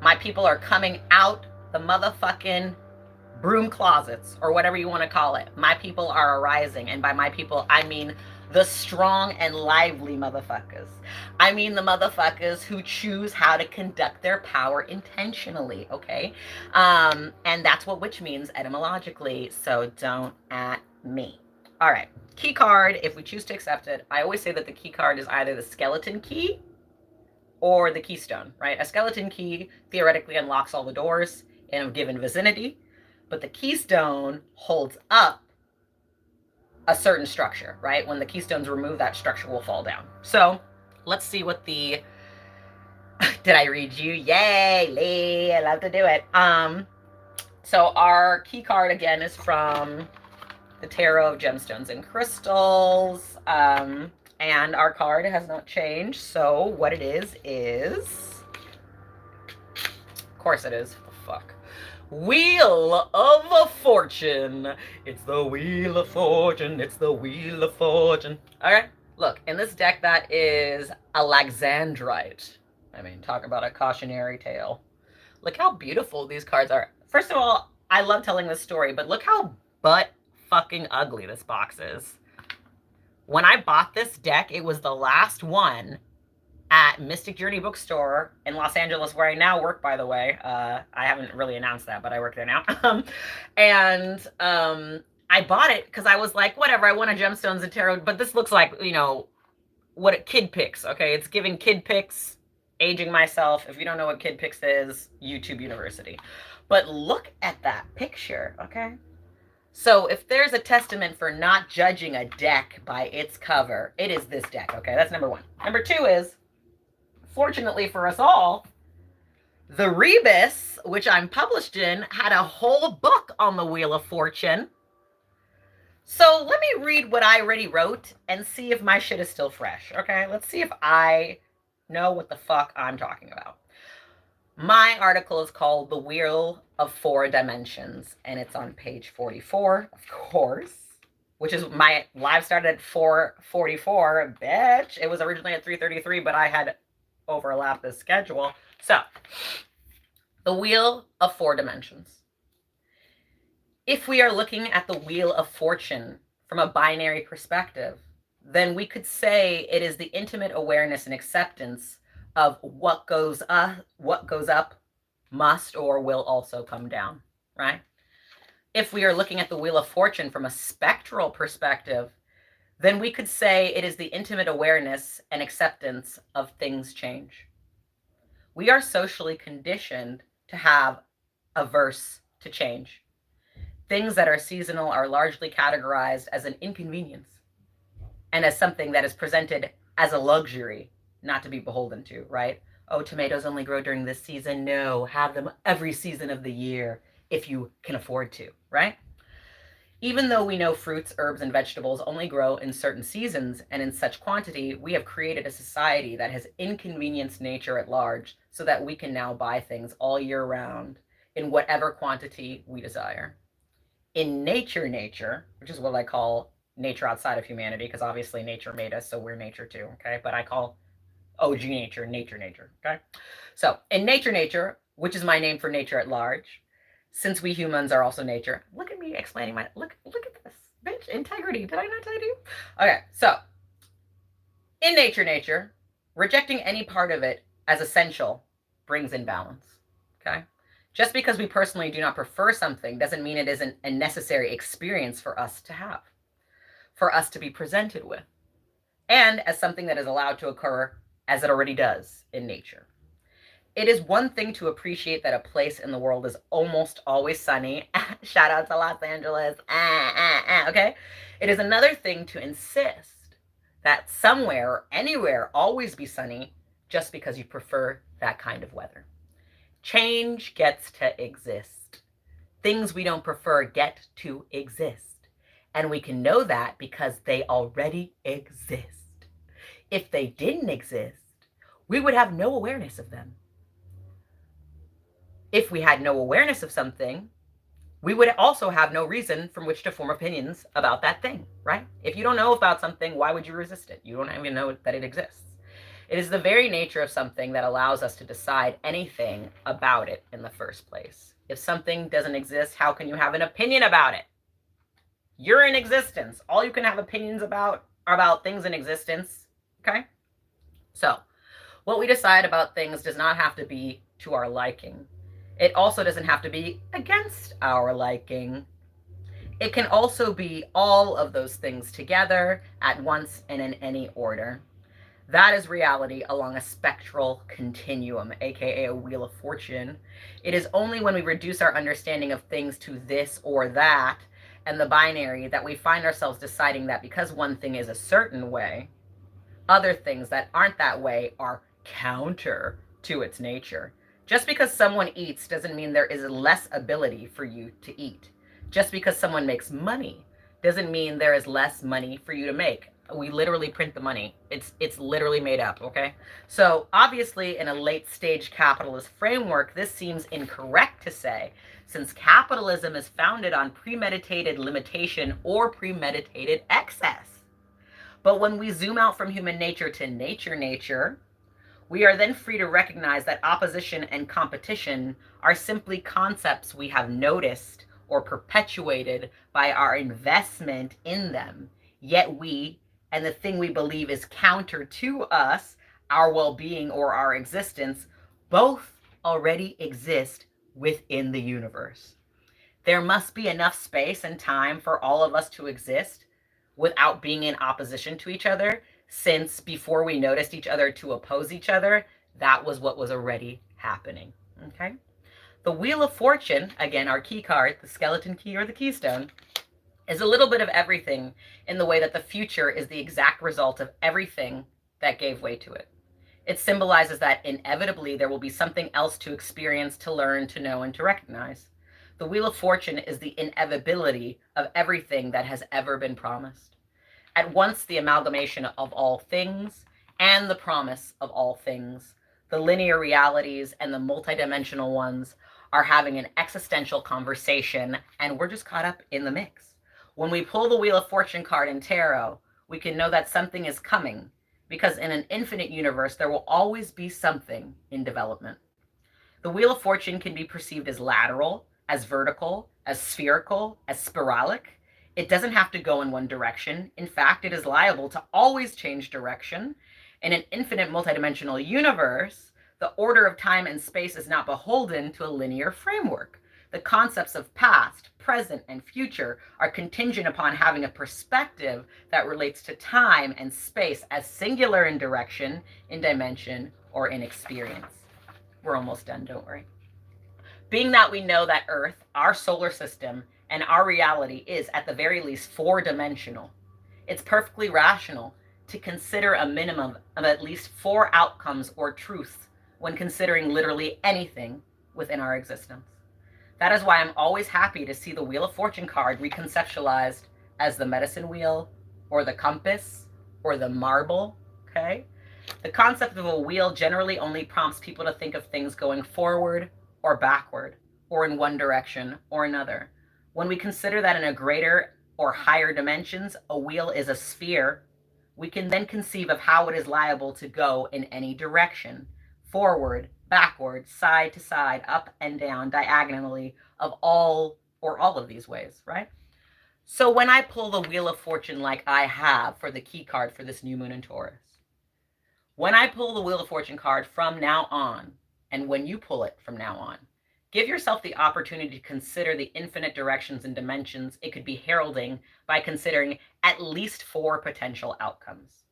[SPEAKER 1] my people are coming out the motherfucking broom closets, or whatever you want to call it. My people are arising, and by my people, I mean the strong and lively motherfuckers. I mean the motherfuckers who choose how to conduct their power intentionally, okay? And that's what witch means etymologically, so don't at me. All right, key card, if we choose to accept it, I always say that the key card is either the skeleton key or the keystone, right? A skeleton key theoretically unlocks all the doors in a given vicinity, but the keystone holds up a certain structure, right? When the keystone's removed, that structure will fall down. So let's see what the, did I read you? Yay, Lee, I love to do it. So our key card again is from the Tarot of Gemstones and Crystals. And our card has not changed. So what it is, of course it is, fuck. Wheel of Fortune. It's the Wheel of Fortune. It's the Wheel of Fortune. All right. Look, in this deck, that is Alexandrite. I mean, talk about a cautionary tale. Look how beautiful these cards are. First of all, I love telling this story, but look how butt fucking ugly this box is. When I bought this deck, it was the last one at Mystic Journey Bookstore in Los Angeles, where I now work, by the way. I haven't really announced that, but I work there now. I bought it because I was like, whatever, I want a Gemstones and Tarot, but this looks like, you know, what a kid picks, okay? It's giving kid picks, aging myself. If you don't know what kid picks is, YouTube University. But look at that picture, okay? So if there's a testament for not judging a deck by its cover, it is this deck, okay? That's number one. Number two is, fortunately for us all, the Rebus, which I'm published in, had a whole book on the Wheel of Fortune. So let me read what I already wrote and see if my shit is still fresh, okay? Let's see if I know what the fuck I'm talking about. My article is called The Wheel of Four Dimensions, and it's on page 44, of course, which is my live started at 4:44, bitch. It was originally at 3:33, but I had overlapped the schedule. So, the Wheel of Four Dimensions. If we are looking at the Wheel of Fortune from a binary perspective, then we could say it is the intimate awareness and acceptance of what goes up must or will also come down, right? If we are looking at the Wheel of Fortune from a spectral perspective, then we could say it is the intimate awareness and acceptance of things change. We are socially conditioned to have averse to change. Things that are seasonal are largely categorized as an inconvenience and as something that is presented as a luxury, not to be beholden to, right? Oh, tomatoes only grow during this season. No, have them every season of the year if you can afford to, right? Even though we know fruits, herbs, and vegetables only grow in certain seasons and in such quantity, we have created a society that has inconvenienced nature at large so that we can now buy things all year round in whatever quantity we desire. In nature, which is what I call nature outside of humanity, because obviously nature made us, so we're nature too, okay? But I call OG nature, okay? So in nature, which is my name for nature at large, since we humans are also nature. Look at me explaining look at this, bitch, integrity. Did I not tell you? Okay, so in nature, rejecting any part of it as essential brings imbalance, okay? Just because we personally do not prefer something doesn't mean it isn't a necessary experience for us to have, for us to be presented with, and as something that is allowed to occur as it already does in nature. It is one thing to appreciate that a place in the world is almost always sunny. Shout out to Los Angeles. Okay? It is another thing to insist that somewhere or anywhere always be sunny just because you prefer that kind of weather. Change gets to exist. Things we don't prefer get to exist. And we can know that because they already exist. If they didn't exist, we would have no awareness of them. If we had no awareness of something, we would also have no reason from which to form opinions about that thing, right? If you don't know about something, why would you resist it? You don't even know that it exists. It is the very nature of something that allows us to decide anything about it in the first place. If something doesn't exist, how can you have an opinion about it? You're in existence. All you can have opinions about are about things in existence, okay? So, what we decide about things does not have to be to our liking. It also doesn't have to be against our liking. It can also be all of those things together at once and in any order. That is reality along a spectral continuum, aka a wheel of fortune. It is only when we reduce our understanding of things to this or that and the binary that we find ourselves deciding that because one thing is a certain way, other things that aren't that way are counter to its nature. Just because someone eats doesn't mean there is less ability for you to eat. Just because someone makes money doesn't mean there is less money for you to make. We literally print the money. It's literally made up, okay? So obviously in a late stage capitalist framework, this seems incorrect to say, since capitalism is founded on premeditated limitation or premeditated excess. But when we zoom out from human nature to nature, we are then free to recognize that opposition and competition are simply concepts we have noticed or perpetuated by our investment in them. Yet we, and the thing we believe is counter to us, our well-being or our existence, both already exist within the universe. There must be enough space and time for all of us to exist without being in opposition to each other, since before we noticed each other to oppose each other, that was what was already happening. Okay? The Wheel of Fortune, again, our key card, the skeleton key or the keystone, is a little bit of everything in the way that the future is the exact result of everything that gave way to it. It symbolizes that inevitably there will be something else to experience, to learn, to know, and to recognize. The Wheel of Fortune is the inevitability of everything that has ever been promised. At once the amalgamation of all things and the promise of all things, the linear realities and the multidimensional ones are having an existential conversation, and we're just caught up in the mix. When we pull the Wheel of Fortune card in tarot, we can know that something is coming, because in an infinite universe, there will always be something in development. The Wheel of Fortune can be perceived as lateral, as vertical, as spherical, as spiralic. It doesn't have to go in one direction. In fact, it is liable to always change direction. In an infinite multidimensional universe, the order of time and space is not beholden to a linear framework. The concepts of past, present, and future are contingent upon having a perspective that relates to time and space as singular in direction, in dimension, or in experience. We're almost done, don't worry. Being that we know that Earth, our solar system, and our reality is at the very least four-dimensional, it's perfectly rational to consider a minimum of at least 4 outcomes or truths when considering literally anything within our existence. That is why I'm always happy to see the Wheel of Fortune card reconceptualized as the medicine wheel, or the compass, or the marble, okay? The concept of a wheel generally only prompts people to think of things going forward or backward, or in one direction or another. When we consider that in a greater or higher dimensions, a wheel is a sphere, we can then conceive of how it is liable to go in any direction, forward, backward, side to side, up and down, diagonally, of all or all of these ways, right? So when I pull the Wheel of Fortune like I have for the key card for this new moon in Taurus, when I pull the Wheel of Fortune card from now on, and when you pull it from now on, give yourself the opportunity to consider the infinite directions and dimensions it could be heralding by considering at least 4 potential outcomes.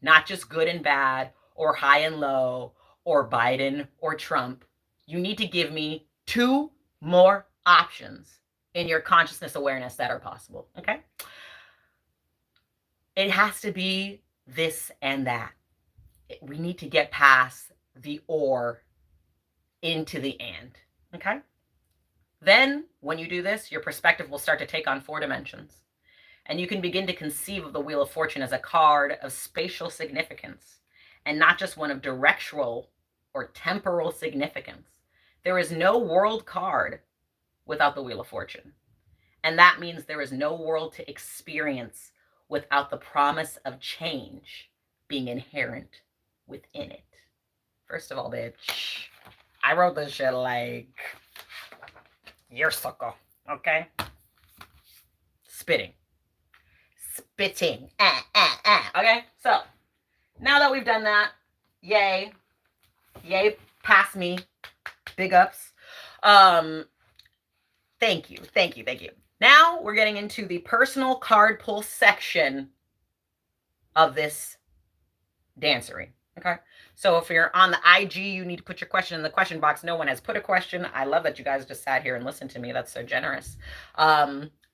[SPEAKER 1] Not just good and bad, or high and low, or Biden or Trump. You need to give me 2 more options in your consciousness awareness that are possible, okay? It has to be this and that. We need to get past the or into the and, okay? Then, when you do this, your perspective will start to take on 4 dimensions. And you can begin to conceive of the Wheel of Fortune as a card of spatial significance, and not just one of directional or temporal significance. There is no world card without the Wheel of Fortune. And that means there is no world to experience without the promise of change being inherent within it. First of all, bitch, I wrote this shit like years ago, okay? Spitting. Okay? So, now that we've done that, yay, pass me, big ups. Thank you. Now we're getting into the personal card pull section of this dancery, okay? So if you're on the IG, you need to put your question in the question box. No one has put a question. I love that you guys just sat here and listened to me. That's so generous.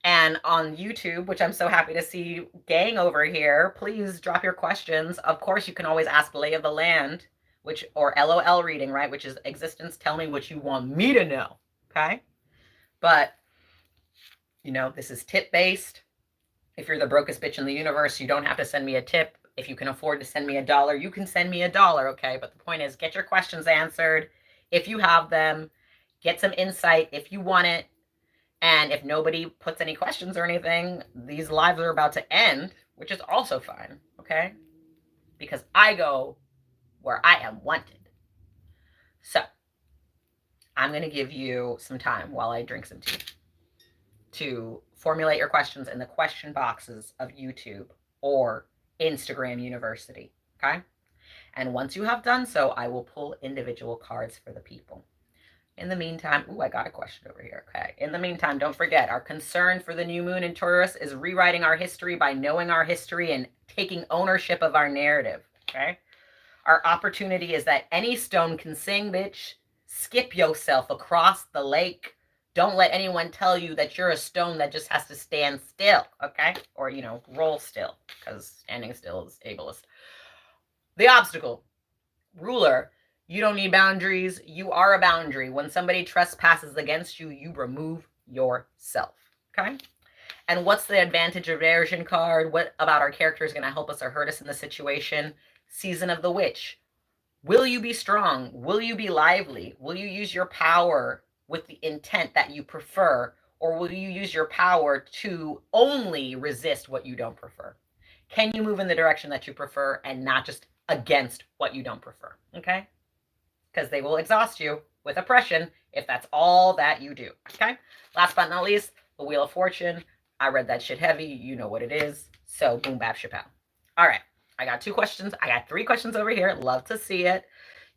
[SPEAKER 1] And on YouTube, which I'm so happy to see gang over here, please drop your questions. Of course, you can always ask Lay of the Land, or LOL reading, right? Which is existence, tell me what you want me to know, okay? But, this is tip-based. If you're the brokest bitch in the universe, you don't have to send me a tip. If you can afford to send me $1, you can send me $1, okay? But the point is, get your questions answered. If you have them, get some insight if you want it. And if nobody puts any questions or anything, these lives are about to end, which is also fine, okay? Because I go where I am wanted. So, I'm going to give you some time while I drink some tea to formulate your questions in the question boxes of YouTube or Instagram University, okay? And once you have done so, I will pull individual cards for the people. In the meantime, ooh, I got a question over here. Okay. In the meantime, don't forget, our concern for the new moon in Taurus is rewriting our history by knowing our history and taking ownership of our narrative. Okay. Our opportunity is that any stone can sing, bitch. Skip yourself across the lake. Don't let anyone tell you that you're a stone that just has to stand still, okay? Or, roll still, because standing still is ableist. The obstacle. Ruler. You don't need boundaries. You are a boundary. When somebody trespasses against you, you remove yourself, okay? And what's the advantage aversion card? What about our character is going to help us or hurt us in the situation? Season of the Witch. Will you be strong? Will you be lively? Will you use your power with the intent that you prefer? Or will you use your power to only resist what you don't prefer? Can you move in the direction that you prefer and not just against what you don't prefer? Okay? Because they will exhaust you with oppression if that's all that you do. Okay? Last but not least, the Wheel of Fortune. I read that shit heavy. You know what it is. So boom, bap, chapow. All right. I got 2 questions. I got 3 questions over here. Love to see it.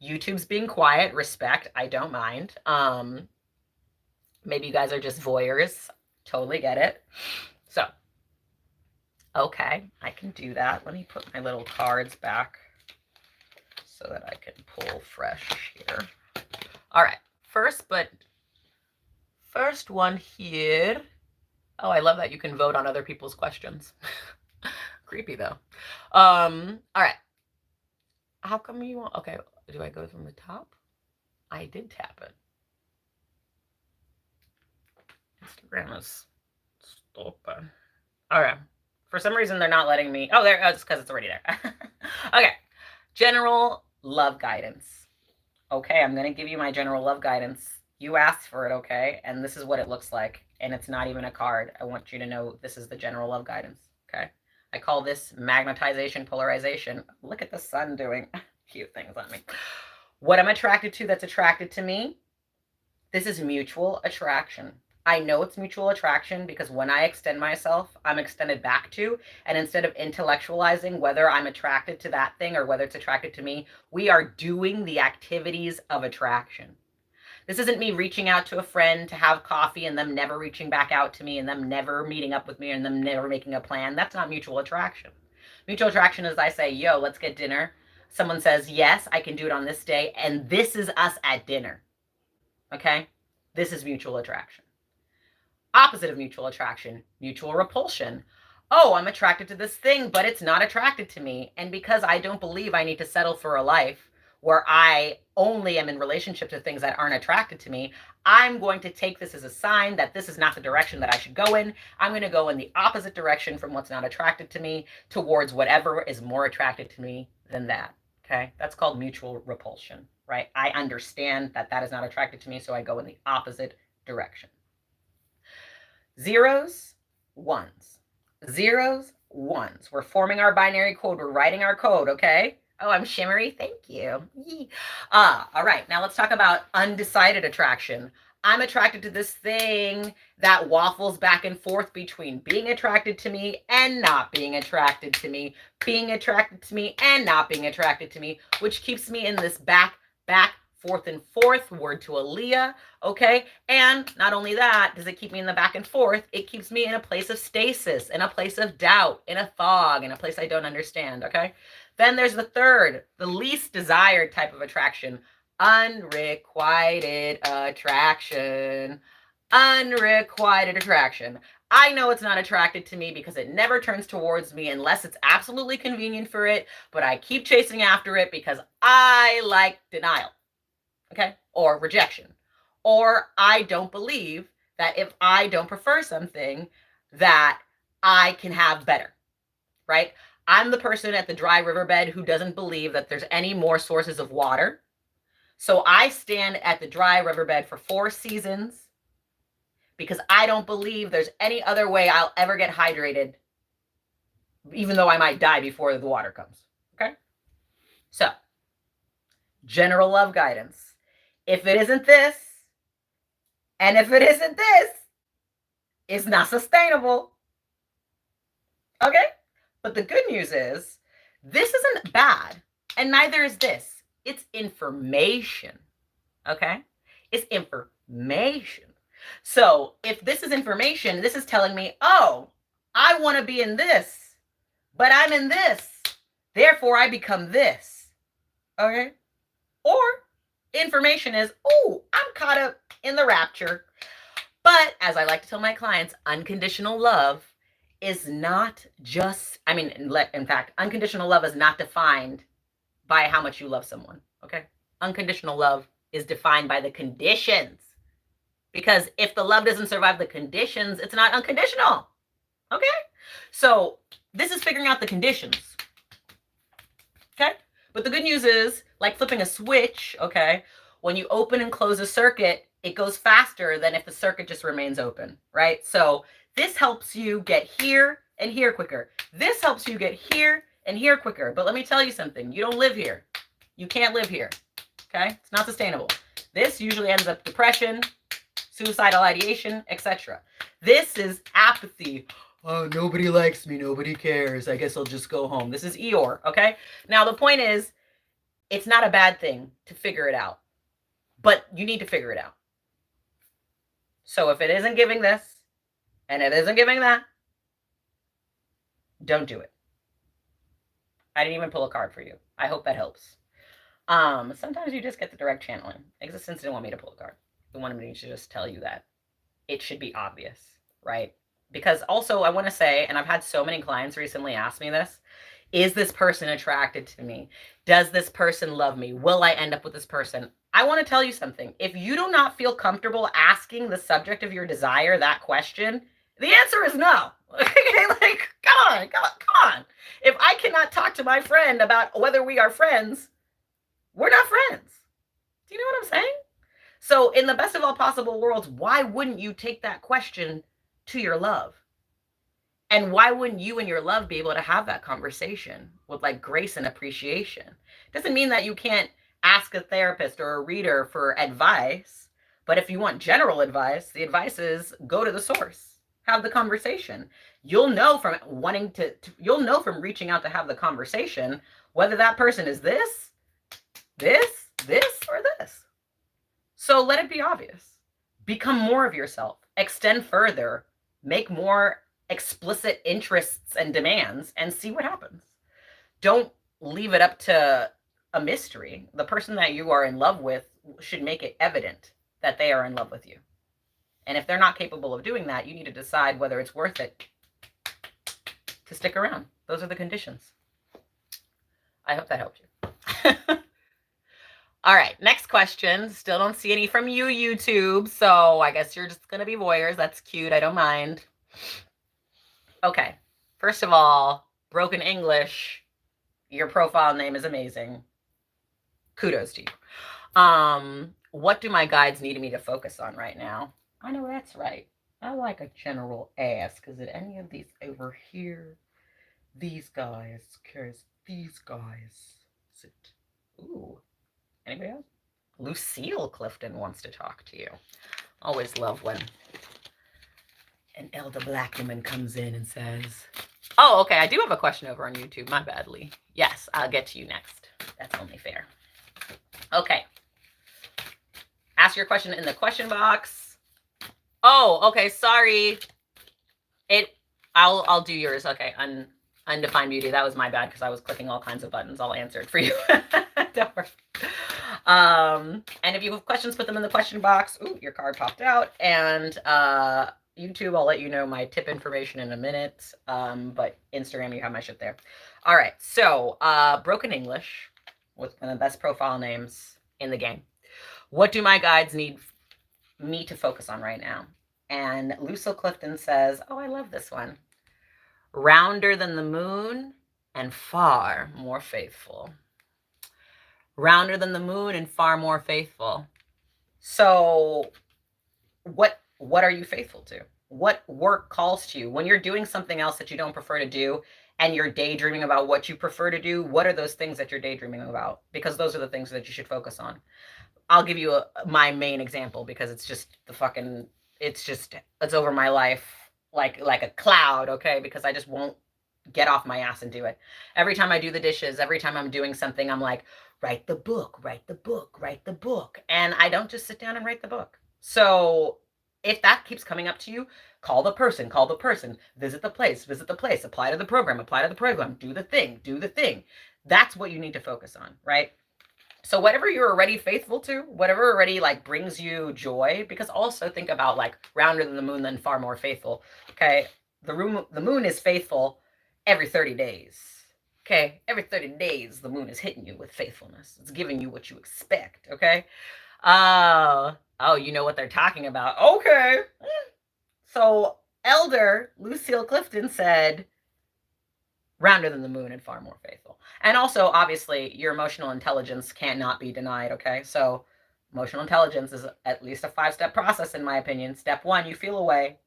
[SPEAKER 1] YouTube's being quiet. Respect. I don't mind. Maybe you guys are just voyeurs. Totally get it. So, okay, I can do that. Let me put my little cards back so that I can pull fresh here. All right. First one here. Oh, I love that you can vote on other people's questions. Creepy though. All right. How come you want? Okay, do I go from the top? I did tap it. Instagram is stupid. Okay. For some reason, they're not letting me. Oh, there. Oh, it's because it's already there. Okay. General love guidance. Okay, I'm going to give you my general love guidance. You asked for it, okay? And this is what it looks like. And it's not even a card. I want you to know this is the general love guidance, okay? I call this magnetization polarization. Look at the sun doing cute things on me. What I'm attracted to that's attracted to me, this is mutual attraction. I know it's mutual attraction because when I extend myself, I'm extended back to. And instead of intellectualizing whether I'm attracted to that thing or whether it's attracted to me, we are doing the activities of attraction. This isn't me reaching out to a friend to have coffee and them never reaching back out to me and them never meeting up with me and them never making a plan. That's not mutual attraction. Mutual attraction is I say, yo, let's get dinner. Someone says, yes, I can do it on this day. And this is us at dinner. Okay? This is mutual attraction. Opposite of mutual attraction, mutual repulsion. Oh, I'm attracted to this thing, but it's not attracted to me. And because I don't believe I need to settle for a life where I only am in relationship to things that aren't attracted to me, I'm going to take this as a sign that this is not the direction that I should go in. I'm going to go in the opposite direction from what's not attracted to me towards whatever is more attracted to me than that. Okay? That's called mutual repulsion, right? I understand that that is not attracted to me, so I go in the opposite direction. Zeros, ones. Zeros, ones. We're forming our binary code. We're writing our code, okay? Oh, I'm shimmery. Thank you. All right. Now let's talk about undecided attraction. I'm attracted to this thing that waffles back and forth between being attracted to me and not being attracted to me, being attracted to me and not being attracted to me, which keeps me in this back, forth and forth, word to Aaliyah, okay? And not only that, does it keep me in the back and forth, it keeps me in a place of stasis, in a place of doubt, in a fog, in a place I don't understand, okay? Then there's the third, the least desired type of attraction, unrequited attraction. Unrequited attraction. I know it's not attracted to me because it never turns towards me unless it's absolutely convenient for it, but I keep chasing after it because I like denial. Okay? Or rejection. Or I don't believe that if I don't prefer something, that I can have better. Right? I'm the person at the dry riverbed who doesn't believe that there's any more sources of water. So I stand at the dry riverbed for 4 seasons because I don't believe there's any other way I'll ever get hydrated, even though I might die before the water comes. Okay? So, general love guidance. If it isn't this, and if it isn't this, it's not sustainable. Okay? But the good news is, this isn't bad, and neither is this. It's information. Okay? It's information. So if this is information, this is telling me, oh, I want to be in this, but I'm in this. Therefore, I become this. Okay? Or information is, oh, I'm caught up in the rapture. But as I like to tell my clients, unconditional love is not just, in fact, unconditional love is not defined by how much you love someone. Okay? Unconditional love is defined by the conditions. Because if the love doesn't survive the conditions, it's not unconditional. Okay? So this is figuring out the conditions. Okay? But the good news is, like flipping a switch, okay, when you open and close a circuit, it goes faster than if the circuit just remains open, right? So this helps you get here and here quicker. This helps you get here and here quicker. But let me tell you something. You don't live here. You can't live here, okay? It's not sustainable. This usually ends up depression, suicidal ideation, etc. This is apathy. Oh, nobody likes me. Nobody cares. I guess I'll just go home. This is Eeyore, okay? Now, the point is, it's not a bad thing to figure it out, but you need to figure it out. So if it isn't giving this and it isn't giving that, don't do it. I didn't even pull a card for you. I hope that helps. Sometimes you just get the direct channeling. Existence didn't want me to pull a card. They wanted me to just tell you that it should be obvious, right? Because also I want to say, and I've had so many clients recently ask me this, is this person attracted to me? Does this person love me? Will I end up with this person? I want to tell you something. If you do not feel comfortable asking the subject of your desire that question, the answer is no. Okay, like, come on. If I cannot talk to my friend about whether we are friends, we're not friends. Do you know what I'm saying? So in the best of all possible worlds, why wouldn't you take that question to your love? And why wouldn't you and your love be able to have that conversation with like grace and appreciation? It doesn't mean that you can't ask a therapist or a reader for advice. But if you want general advice, the advice is go to the source, have the conversation. You'll know from you'll know from reaching out to have the conversation whether that person is this, or this. So let it be obvious. Become more of yourself. Extend further. Make more explicit interests and demands and see what happens. Don't leave it up to a mystery. The person that you are in love with should make it evident that they are in love with you. And if they're not capable of doing that, you need to decide whether it's worth it to stick around. Those are the conditions. I hope that helped you. All right, next question. Still don't see any from you, YouTube. So I guess you're just going to be voyeurs. That's cute. I don't mind. Okay. First of all, broken English. Your profile name is amazing. Kudos to you. What do my guides need me to focus on right now? I know that's right. I like a general ask. Is it any of these over here? These guys. Because these guys. Is it? Ooh. Anybody else? Lucille Clifton wants to talk to you. Always love when an elder black woman comes in and says, oh, okay, I do have a question over on YouTube. My bad, Lee. Yes, I'll get to you next. That's only fair. Okay. Ask your question in the question box. Oh, okay, sorry. I'll do yours. Okay, undefined beauty. That was my bad because I was clicking all kinds of buttons. I'll answer it for you. Don't worry. And if you have questions, put them in the question box. Ooh, your card popped out. And YouTube, I'll let you know my tip information in a minute. But Instagram, you have my shit there. All right. So broken English with one of the best profile names in the game. What do my guides need me to focus on right now? And Lucille Clifton says, oh, I love this one. Rounder than the moon and far more faithful. Rounder than the moon and far more faithful. So what are you faithful to? What work calls to you? When you're doing something else that you don't prefer to do and you're daydreaming about what you prefer to do, what are those things that you're daydreaming about? Because those are the things that you should focus on. I'll give you my main example because it's just it's over my life like a cloud, okay? Because I just won't get off my ass and do it. Every time I do the dishes, every time I'm doing something, I'm like, write the book, write the book, write the book. And I don't just sit down and write the book. So if that keeps coming up to you, call the person, visit the place, apply to the program, do the thing. That's what you need to focus on, right? So whatever you're already faithful to, whatever already like brings you joy, because also think about like rounder than the moon, then far more faithful. Okay. The moon is faithful every 30 days. Okay. Every 30 days, the moon is hitting you with faithfulness. It's giving you what you expect. Okay. Oh, you know what they're talking about. Okay. So Elder Lucille Clifton said, rounder than the moon and far more faithful. And also, obviously, your emotional intelligence cannot be denied, okay? So emotional intelligence is at least a 5-step process, in my opinion. Step 1, you feel away,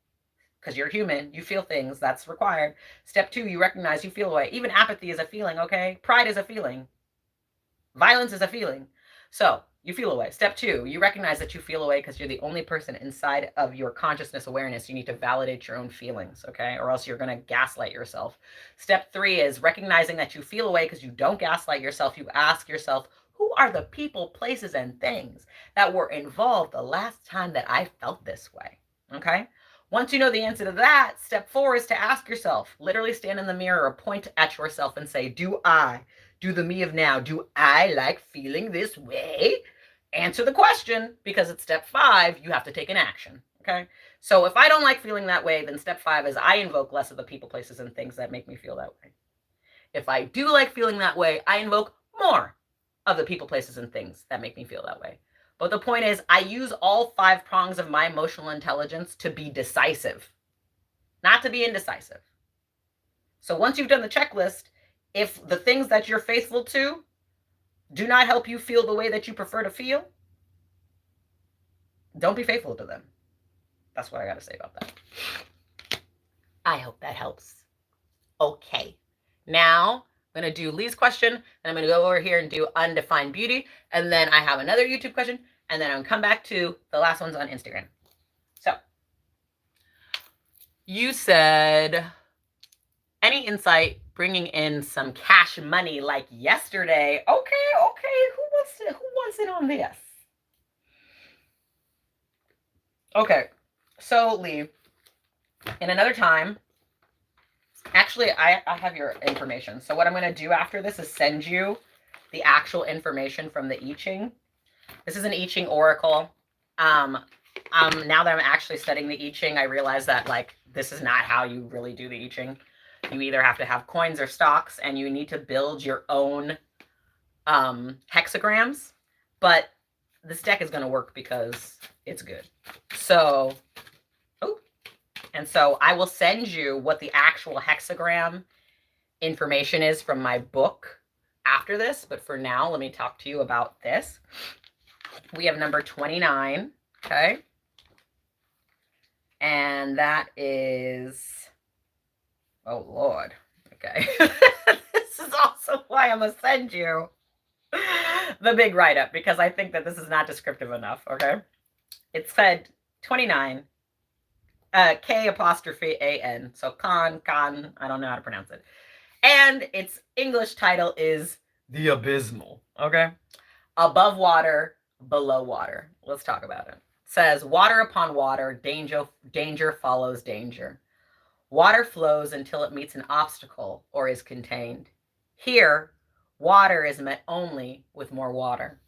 [SPEAKER 1] because you're human. You feel things. That's required. Step 2, you recognize you feel away. Even apathy is a feeling, okay? Pride is a feeling. Violence is a feeling. So you feel away. Step 2, you recognize that you feel away because you're the only person inside of your consciousness awareness. You need to validate your own feelings, okay? Or else you're going to gaslight yourself. Step 3 is recognizing that you feel away because you don't gaslight yourself. You ask yourself, who are the people, places, and things that were involved the last time that I felt this way, okay? Once you know the answer to that, step 4 is to ask yourself, literally stand in the mirror or point at yourself and say, do the me of now, do I like feeling this way? Answer the question, because it's step 5, you have to take an action, okay? So if I don't like feeling that way, then step 5 is I invoke less of the people, places, and things that make me feel that way. If I do like feeling that way, I invoke more of the people, places, and things that make me feel that way. But the point is, I use all 5 prongs of my emotional intelligence to be decisive, not to be indecisive. So once you've done the checklist, if the things that you're faithful to do not help you feel the way that you prefer to feel, don't be faithful to them. That's what I got to say about that. I hope that helps. Okay. Now I'm going to do Lee's question, and I'm going to go over here and do undefined beauty, and then I have another YouTube question, and then I'm going to come back to the last ones on Instagram. So you said, any insight bringing in some cash money like yesterday? Okay. Who wants it on this? Okay. So Lee, in another time, actually, I have your information. So what I'm going to do after this is send you the actual information from the I Ching. This is an I Ching oracle. Now that I'm actually studying the I Ching, I realize that like this is not how you really do the I Ching. You either have to have coins or stocks, and you need to build your own hexagrams. But this deck is going to work because it's good. So, and so I will send you what the actual hexagram information is from my book after this. But for now, let me talk to you about this. We have number 29, okay? And that is, oh, Lord, okay. This is also why I'm going to send you the big write-up, because I think that this is not descriptive enough, okay? It said 29, K''AN, so Khan, I don't know how to pronounce it. And its English title is The Abysmal, okay? Above water, below water. Let's talk about it. It says, water upon water, danger follows danger. Water flows until it meets an obstacle or is contained. Here, water is met only with more water,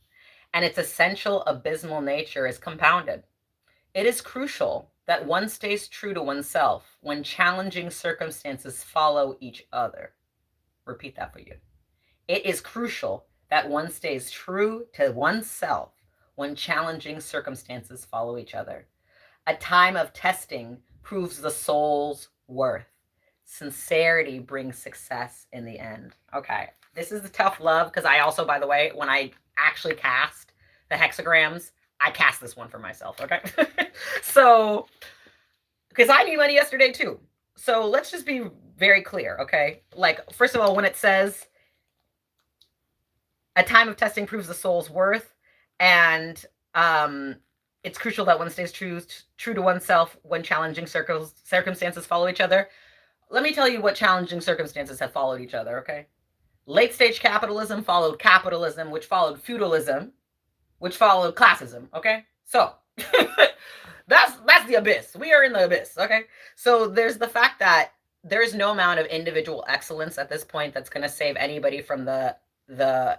[SPEAKER 1] and its essential abysmal nature is compounded. It is crucial that one stays true to oneself when challenging circumstances follow each other. Repeat that for you. It is crucial that one stays true to oneself when challenging circumstances follow each other. A time of testing proves the soul's worth. Sincerity brings success in the end. Okay, this is the tough love, because I also, by the way, when I actually cast the hexagrams, I cast this one for myself, okay? So, because I need money yesterday too. So let's just be very clear, okay? Like, first of all, when it says a time of testing proves the soul's worth, and it's crucial that one stays true to oneself when challenging circumstances follow each other. let me tell you what challenging circumstances have followed each other, okay? Late stage capitalism followed capitalism, which followed feudalism, which followed classism, okay? So that's the abyss. We are in the abyss, okay? So there's the fact that there's no amount of individual excellence at this point that's going to save anybody from the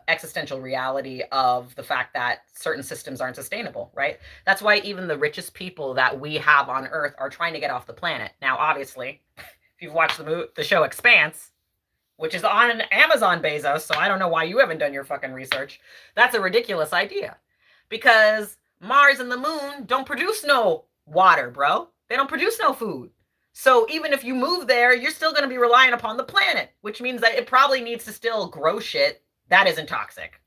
[SPEAKER 1] existential reality of the fact that certain systems aren't sustainable, right? That's why even the richest people that we have on earth are trying to get off the planet. Now, obviously, if you've watched the show Expanse, which is on Amazon, Bezos, so I don't know why you haven't done your fucking research. That's a ridiculous idea. Because Mars and the moon don't produce no water, bro. They don't produce no food. So even if you move there, you're still going to be relying upon the planet, which means that it probably needs to still grow shit that isn't toxic.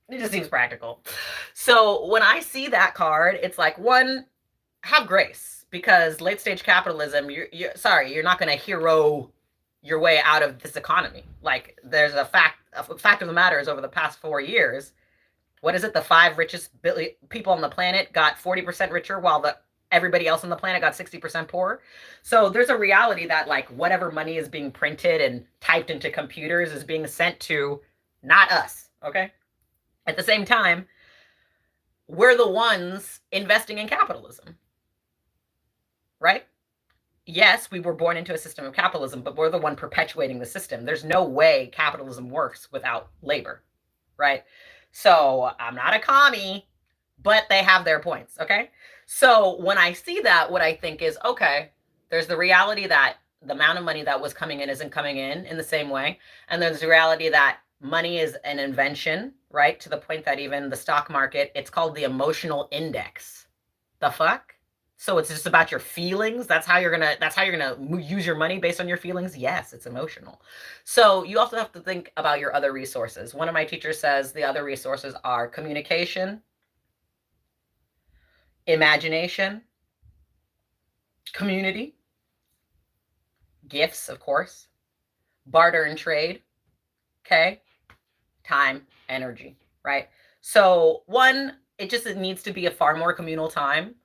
[SPEAKER 1] It just seems practical. So when I see that card, it's like, one, have grace, because late stage capitalism, you're not going to hero your way out of this economy. Like, there's a fact of the matter is, over the past 4 years, what is it? The five richest people on the planet got 40% richer, while everybody else on the planet got 60% poorer. So there's a reality that, like, whatever money is being printed and typed into computers is being sent to not us. Okay. At the same time, we're the ones investing in capitalism, right? Yes, we were born into a system of capitalism, but we're the one perpetuating the system. There's no way capitalism works without labor, right? So I'm not a commie, but they have their points, okay? So when I see that, what I think is, okay, there's the reality that the amount of money that was coming in isn't coming in the same way. And there's the reality that money is an invention, right? To the point that even the stock market, it's called the emotional index. The fuck? So it's just about your feelings. That's how you're gonna use your money, based on your feelings. Yes, it's emotional. So you also have to think about your other resources. One of my teachers says the other resources are communication, imagination, community, gifts, of course, barter and trade, okay, time, energy, right? So one, it needs to be a far more communal time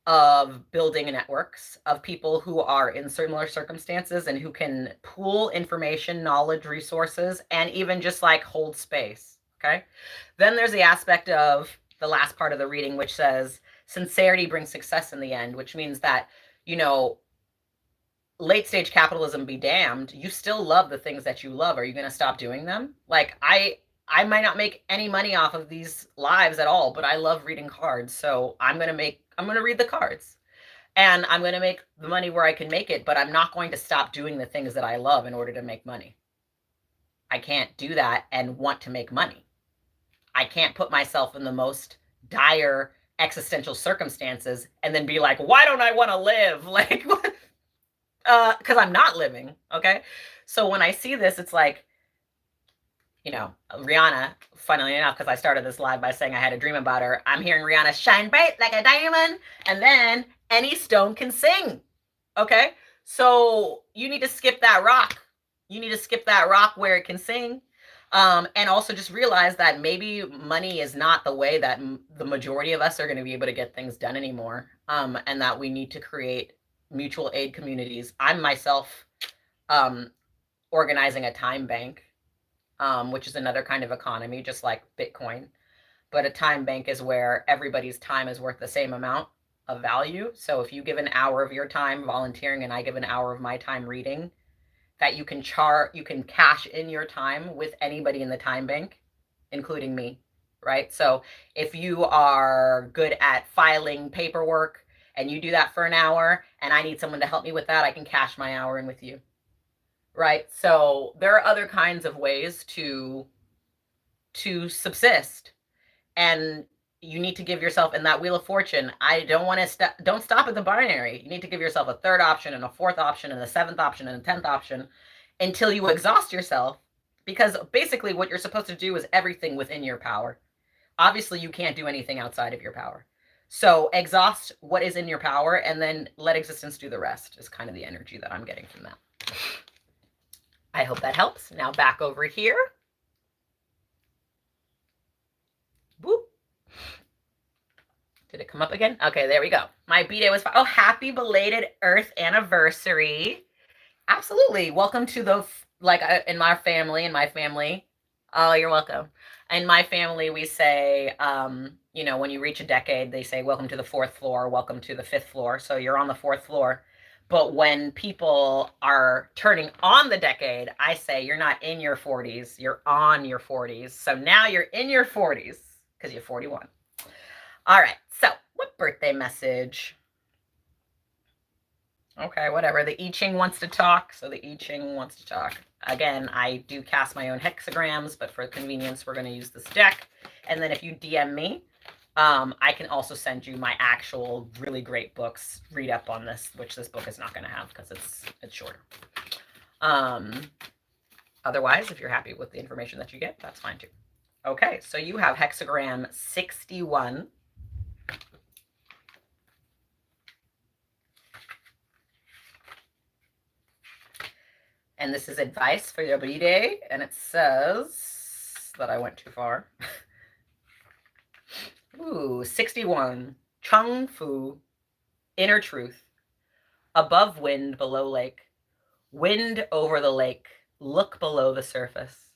[SPEAKER 1] of building networks of people who are in similar circumstances and who can pool information, knowledge, resources, and even just like hold space. Okay. Then there's the aspect of the last part of the reading, which says sincerity brings success in the end, which means that, you know, late stage capitalism be damned, you still love the things that you love. Are you going to stop doing them? Like, I might not make any money off of these lives at all, but I love reading cards. So I'm going to read the cards, and I'm going to make the money where I can make it, but I'm not going to stop doing the things that I love in order to make money. I can't do that and want to make money. I can't put myself in the most dire existential circumstances and then be like, why don't I want to live? Like, because I'm not living. Okay. So when I see this, it's like, you know, Rihanna, funnily enough, because I started this live by saying I had a dream about her, I'm hearing Rihanna shine bright like a diamond, and then any stone can sing. Okay? So you need to skip that rock. You need to skip that rock where it can sing. And also just realize that maybe money is not the way that the majority of us are going to be able to get things done anymore. And that we need to create mutual aid communities. I'm myself organizing a time bank, which is another kind of economy, just like Bitcoin. But a time bank is where everybody's time is worth the same amount of value. So if you give an hour of your time volunteering and I give an hour of my time reading, that you can cash in your time with anybody in the time bank, including me, right? So if you are good at filing paperwork and you do that for an hour and I need someone to help me with that, I can cash my hour in with you, right? So there are other kinds of ways to subsist, and you need to give yourself, in that wheel of fortune, I don't want to don't stop at the binary. You need to give yourself a third option and a fourth option and a seventh option and a 10th option until you exhaust yourself, because basically what you're supposed to do is everything within your power. Obviously you can't do anything outside of your power, so exhaust what is in your power and then let existence do the rest, is kind of the energy that I'm getting from that. I hope that helps. Now back over here. Boop. Did it come up again? Okay, there we go. My B-Day was fine. Oh, happy belated Earth anniversary. Absolutely. Welcome to the, like, in my family. Oh, you're welcome. In my family, we say, when you reach a decade, they say, welcome to the fourth floor, welcome to the fifth floor. So you're on the fourth floor. But when people are turning on the decade, I say, you're not in your 40s, you're on your 40s. So now you're in your 40s because you're 41. All right. So, what birthday message? Okay, whatever. The I Ching wants to talk, so the I Ching wants to talk. Again, I do cast my own hexagrams, but for convenience, we're going to use this deck. And then if you DM me, I can also send you my actual really great books. Read up on this, which this book is not going to have because it's shorter. Otherwise, if you're happy with the information that you get, that's fine too. Okay, so you have hexagram 61. And this is advice for your day, and it says that I went too far. Ooh, 61. Chung Fu, inner truth. Above wind, below lake. Wind over the lake. Look below the surface.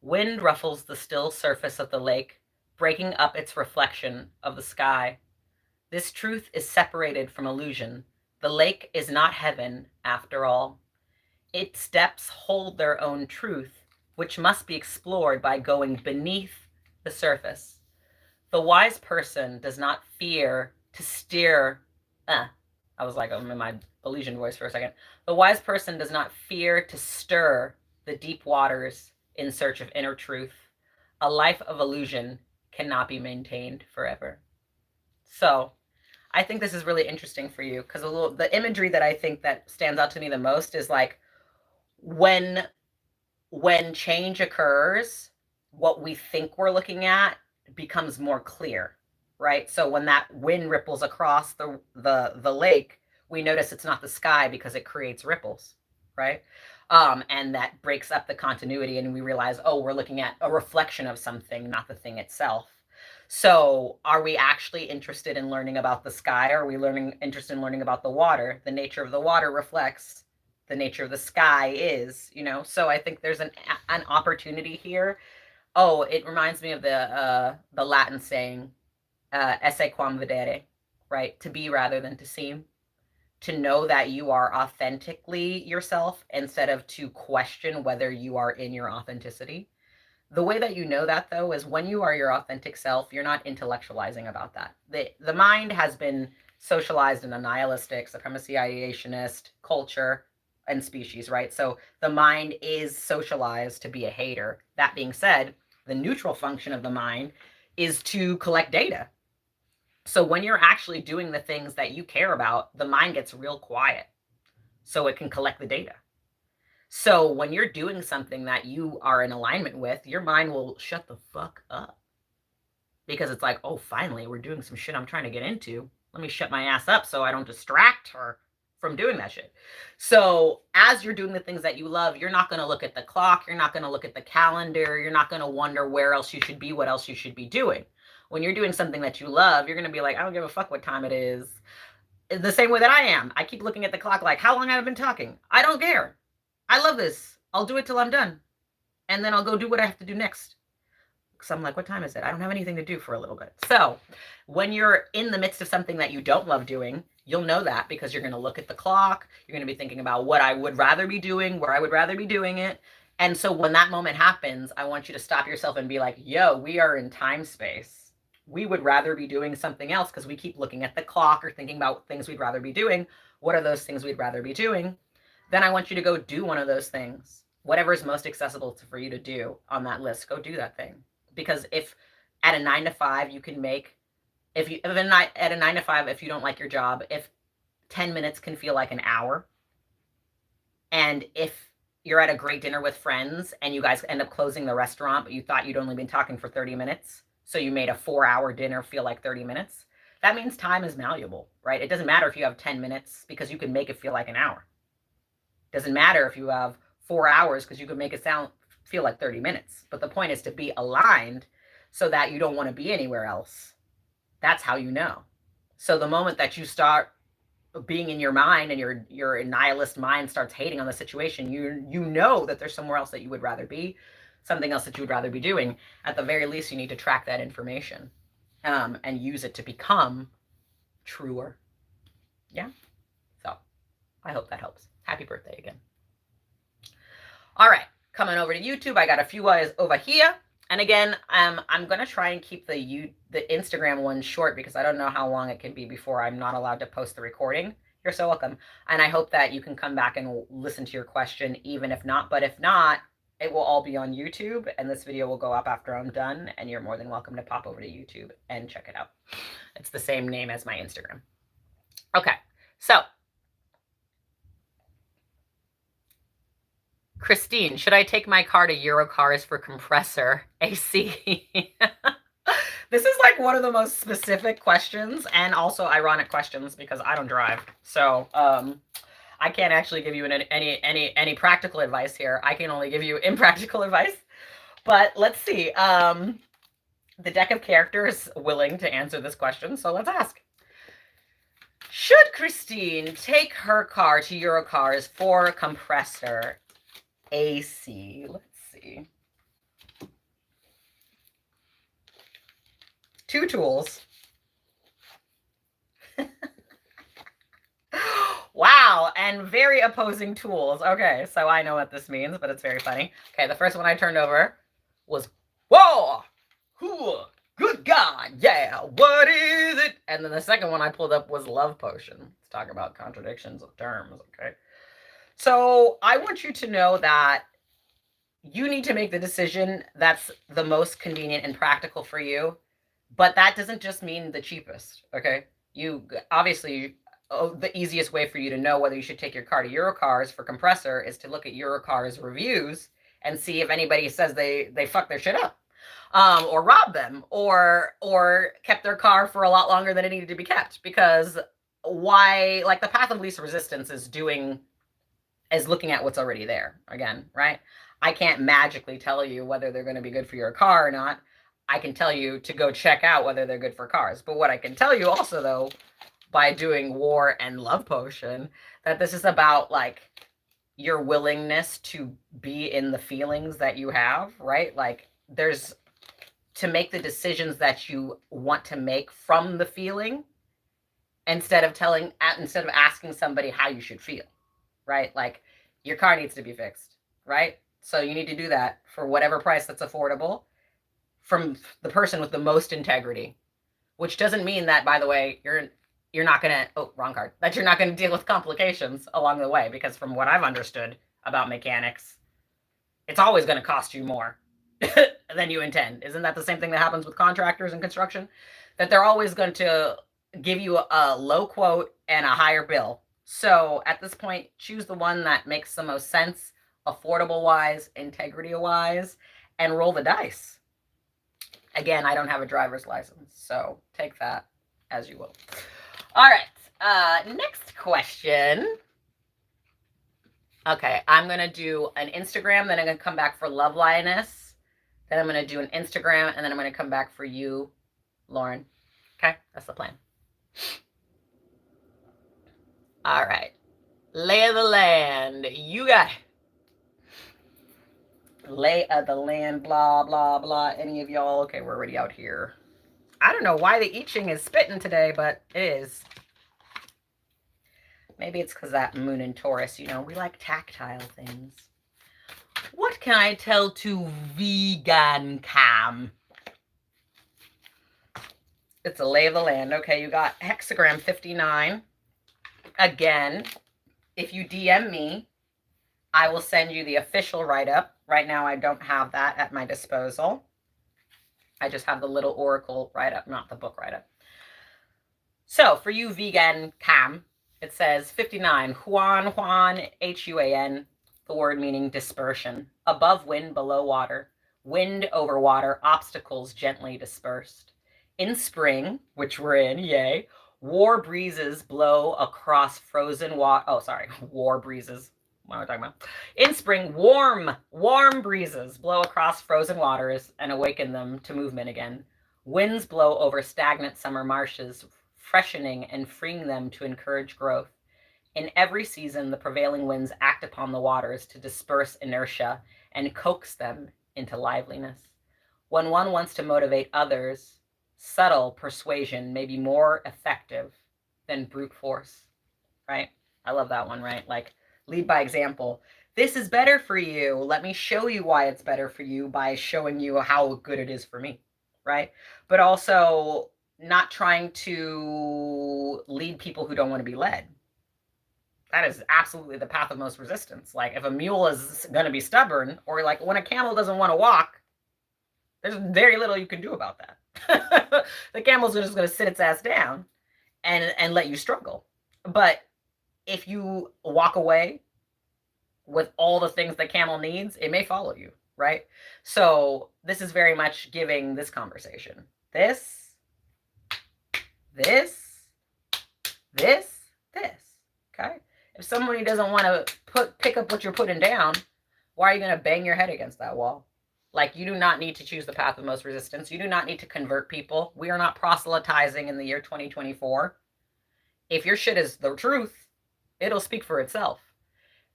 [SPEAKER 1] Wind ruffles the still surface of the lake, breaking up its reflection of the sky. This truth is separated from illusion. The lake is not heaven, after all. Its depths hold their own truth, which must be explored by going beneath the surface. The wise person does not fear to steer. I was like, I'm in my Elysian voice for a second. The wise person does not fear to stir the deep waters in search of inner truth. A life of illusion cannot be maintained forever. So, I think this is really interesting for you because the imagery that I think that stands out to me the most is like, when change occurs, what we think we're looking at becomes more clear, right? So when that wind ripples across the lake, we notice it's not the sky because it creates ripples, right? And that breaks up the continuity, and we realize, oh, we're looking at a reflection of something, not the thing itself. So are we actually interested in learning about the sky? Or are we interested in learning about the water? The nature of the water reflects the nature of the sky is, so I think there's an opportunity here. Oh, it reminds me of the Latin saying, esse quam videre, right? To be rather than to seem. To know that you are authentically yourself instead of to question whether you are in your authenticity. The way that you know that, though, is when you are your authentic self, you're not intellectualizing about that. The mind has been socialized in a nihilistic, supremacy ideationist culture and species, right? So the mind is socialized to be a hater. That being said, the neutral function of the mind is to collect data. So when you're actually doing the things that you care about, the mind gets real quiet so it can collect the data. So when you're doing something that you are in alignment with, your mind will shut the fuck up. Because it's like, oh, finally, we're doing some shit I'm trying to get into. Let me shut my ass up so I don't distract her from doing that shit. So as you're doing the things that you love, you're not going to look at the clock. You're not going to look at the calendar. You're not going to wonder where else you should be, what else you should be doing. When you're doing something that you love, you're going to be like, I don't give a fuck what time it is. The same way that I am. I keep looking at the clock like, how long have I been talking? I don't care. I love this. I'll do it till I'm done. And then I'll go do what I have to do next. So I'm like, what time is it? I don't have anything to do for a little bit. So when you're in the midst of something that you don't love doing, you'll know that because you're going to look at the clock. You're going to be thinking about what I would rather be doing, where I would rather be doing it. And so when that moment happens, I want you to stop yourself and be like, yo, we are in time space. We would rather be doing something else because we keep looking at the clock or thinking about things we'd rather be doing. What are those things we'd rather be doing? Then I want you to go do one of those things. Whatever is most accessible for you to do on that list, go do that thing. Because if at a 9 to 5 you can make, at a 9 to 5, if you don't like your job, if 10 minutes can feel like an hour, and if you're at a great dinner with friends and you guys end up closing the restaurant, but you thought you'd only been talking for 30 minutes, so you made a 4-hour dinner feel like 30 minutes, that means time is malleable, right? It doesn't matter if you have 10 minutes because you can make it feel like an hour. It doesn't matter if you have 4 hours because you can make it feel like 30 minutes. But the point is to be aligned so that you don't want to be anywhere else. That's how you know. So the moment that you start being in your mind and your nihilist mind starts hating on the situation, you know that there's somewhere else that you would rather be, something else that you would rather be doing. At the very least, you need to track that information, and use it to become truer. Yeah. So I hope that helps. Happy birthday again. All right, coming over to YouTube, I got a few eyes over here. And again, I'm gonna try and keep the Instagram one short because I don't know how long it can be before I'm not allowed to post the recording. You're so welcome. And I hope that you can come back and listen to your question, even if not. But if not, it will all be on YouTube, and this video will go up after I'm done, and you're more than welcome to pop over to YouTube and check it out. It's the same name as my Instagram. Okay, so Christine, should I take my car to Eurocars for compressor AC? This is like one of the most specific questions and also ironic questions because I don't drive. So I can't actually give you any practical advice here. I can only give you impractical advice. But let's see. The deck of characters is willing to answer this question, so let's ask. Should Christine take her car to Eurocars for compressor AC? Let's see. 2 tools. Wow, and very opposing tools. Okay, so I know what this means, but it's very funny. Okay, the first one I turned over was, whoa, good God, yeah, what is it? And then the second one I pulled up was love potion. Let's talk about contradictions of terms, okay? So I want you to know that you need to make the decision that's the most convenient and practical for you, but that doesn't just mean the cheapest, okay? You obviously, the easiest way for you to know whether you should take your car to Eurocars for compressor is to look at Eurocars reviews and see if anybody says they fucked their shit up, or robbed them, or kept their car for a lot longer than it needed to be kept. Because why, like the path of least resistance is looking at what's already there again, right? I can't magically tell you whether they're going to be good for your car or not. I can tell you to go check out whether they're good for cars. But what I can tell you also, though, by doing War and Love Potion, that this is about like your willingness to be in the feelings that you have, right? Like there's to make the decisions that you want to make from the feeling instead of asking somebody how you should feel, right? Like your car needs to be fixed, right? So you need to do that for whatever price that's affordable from the person with the most integrity, which doesn't mean that, by the way, you're not going to, oh, wrong card, that you're not going to deal with complications along the way, because from what I've understood about mechanics, it's always going to cost you more than you intend. Isn't that the same thing that happens with contractors and construction? That they're always going to give you a low quote and a higher bill. So at this point, choose the one that makes the most sense, affordable wise, integrity wise, and roll the dice. Again, I don't have a driver's license, so take that as you will. All right, next question. Okay, I'm going to do an Instagram, then I'm going to come back for Love Lioness. Then I'm going to do an Instagram, and then I'm going to come back for you, Lauren. Okay, that's the plan. All right, lay of the land. You got it. Lay of the land, blah, blah, blah. Any of y'all? Okay, we're already out here. I don't know why the I Ching is spitting today, but it is. Maybe it's because that moon in Taurus, you know, we like tactile things. What can I tell to vegan cam? It's a lay of the land. Okay, you got hexagram 59. Again, if you DM me, I will send you the official write-up. Right now, I don't have that at my disposal. I just have the little oracle write-up, not the book write-up. So for you, vegan cam, it says 59, Huan, Huan, the word meaning dispersion. Above wind, below water. Wind over water, obstacles gently dispersed. In spring, which we're in, yay, war breezes blow across frozen water. Oh, sorry, war breezes. What am I talking about? In spring, warm breezes blow across frozen waters and awaken them to movement again. Winds blow over stagnant summer marshes, freshening and freeing them to encourage growth. In every season, the prevailing winds act upon the waters to disperse inertia and coax them into liveliness. When one wants to motivate others, subtle persuasion may be more effective than brute force, right? I love that one, right? Like, lead by example. This is better for you. Let me show you why it's better for you by showing you how good it is for me, right? But also not trying to lead people who don't want to be led. That is absolutely the path of most resistance. Like, if a mule is going to be stubborn, or like when a camel doesn't want to walk, there's very little you can do about that. The camel's just going to sit its ass down and let you struggle. But if you walk away with all the things the camel needs, it may follow you, right? So this is very much giving this conversation. This, okay? If somebody doesn't want to pick up what you're putting down, why are you going to bang your head against that wall? Like, you do not need to choose the path of most resistance. You do not need to convert people. We are not proselytizing in the year 2024. If your shit is the truth, it'll speak for itself.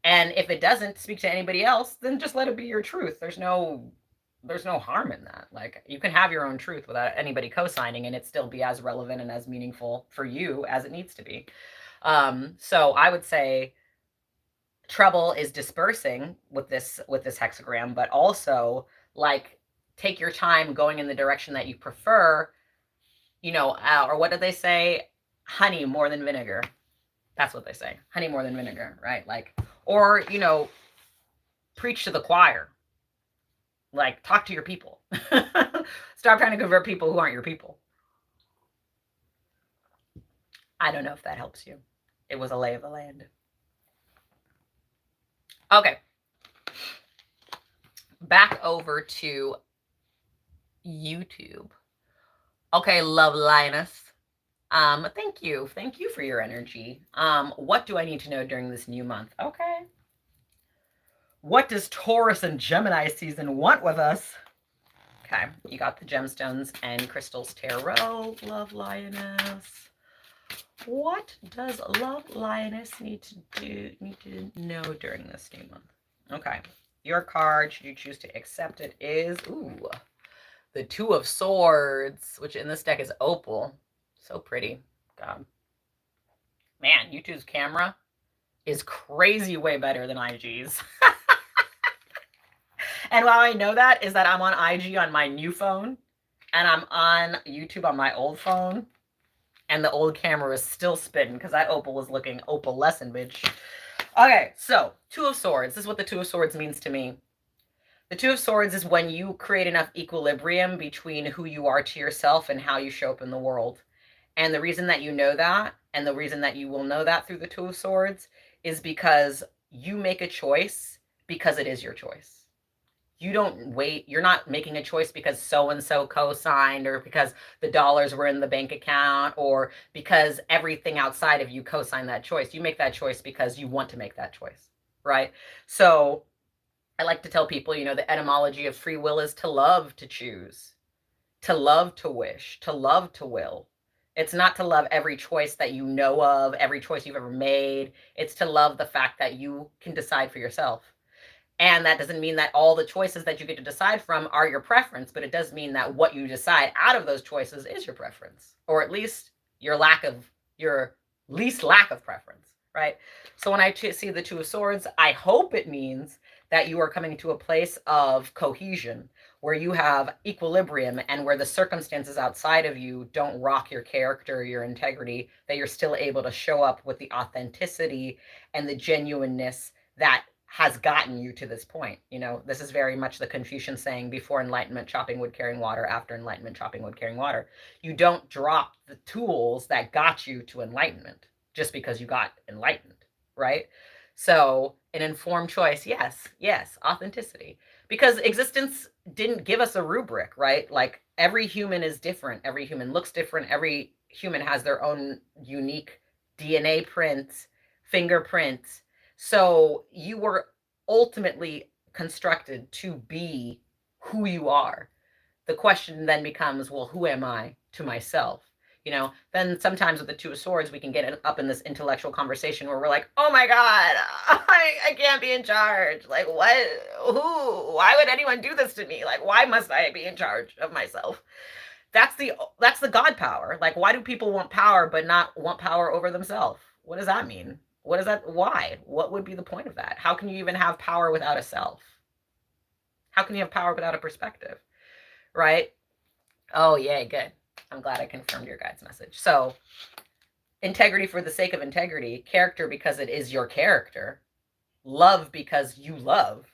[SPEAKER 1] And if it doesn't speak to anybody else, then just let it be your truth. There's no harm in that. Like, you can have your own truth without anybody co-signing and it still be as relevant and as meaningful for you as it needs to be. So I would say trouble is dispersing with this hexagram, but also, like, take your time going in the direction that you prefer, or what did they say? Honey more than vinegar. That's what they say. Honey more than vinegar, right? Like, or, preach to the choir. Like, talk to your people. Stop trying to convert people who aren't your people. I don't know if that helps you. It was a lay of the land. Okay. Back over to YouTube. Okay, love Linus. Thank you. Thank you for your energy. What do I need to know during this new month? Okay. What does Taurus and Gemini season want with us? Okay, you got the Gemstones and Crystals Tarot. Love Lioness. What does Love Lioness need to know during this new month? Okay, your card, should you choose to accept it, is the Two of Swords, which in this deck is opal. So pretty. God. Man, YouTube's camera is crazy way better than IG's. And how I know that is that I'm on IG on my new phone and I'm on YouTube on my old phone, and the old camera is still spitting because that opal was looking opalescent, bitch. Okay, so Two of Swords. This is what the Two of Swords means to me. The Two of Swords is when you create enough equilibrium between who you are to yourself and how you show up in the world. And the reason that you know that, and the reason that you will know that through the Two of Swords, is because you make a choice because it is your choice. You don't wait. You're not making a choice because so-and-so co-signed, or because the dollars were in the bank account, or because everything outside of you co-signed that choice. You make that choice because you want to make that choice, right? So I like to tell people, the etymology of free will is to love to choose, to love to wish, to love to will. It's not to love every choice that you know of, every choice you've ever made. It's to love the fact that you can decide for yourself. And that doesn't mean that all the choices that you get to decide from are your preference, but it does mean that what you decide out of those choices is your preference, or at least your least lack of preference, right? So when I see the Two of Swords, I hope it means that you are coming to a place of cohesion where you have equilibrium, and where the circumstances outside of you don't rock your character or your integrity, that you're still able to show up with the authenticity and the genuineness that has gotten you to this point. This is very much the Confucian saying, before enlightenment, chopping wood, carrying water; after enlightenment, chopping wood, carrying water. You don't drop the tools that got you to enlightenment just because you got enlightened, right? So an informed choice, yes, authenticity. Because existence didn't give us a rubric, right? Like, every human is different. Every human looks different. Every human has their own unique DNA prints, fingerprints. So you were ultimately constructed to be who you are. The question then becomes, well, who am I to myself? you know, then sometimes with the Two of Swords, we can get up in this intellectual conversation where we're like, oh my God, I can't be in charge. Like, what? Who? Why would anyone do this to me? Like, why must I be in charge of myself? That's the God power. Like, why do people want power but not want power over themselves? What does that mean? What is that? Why? What would be the point of that? How can you even have power without a self? How can you have power without a perspective? Right? Oh, yay, good. I'm glad I confirmed your guide's message. So, integrity for the sake of integrity, character because it is your character, love because you love.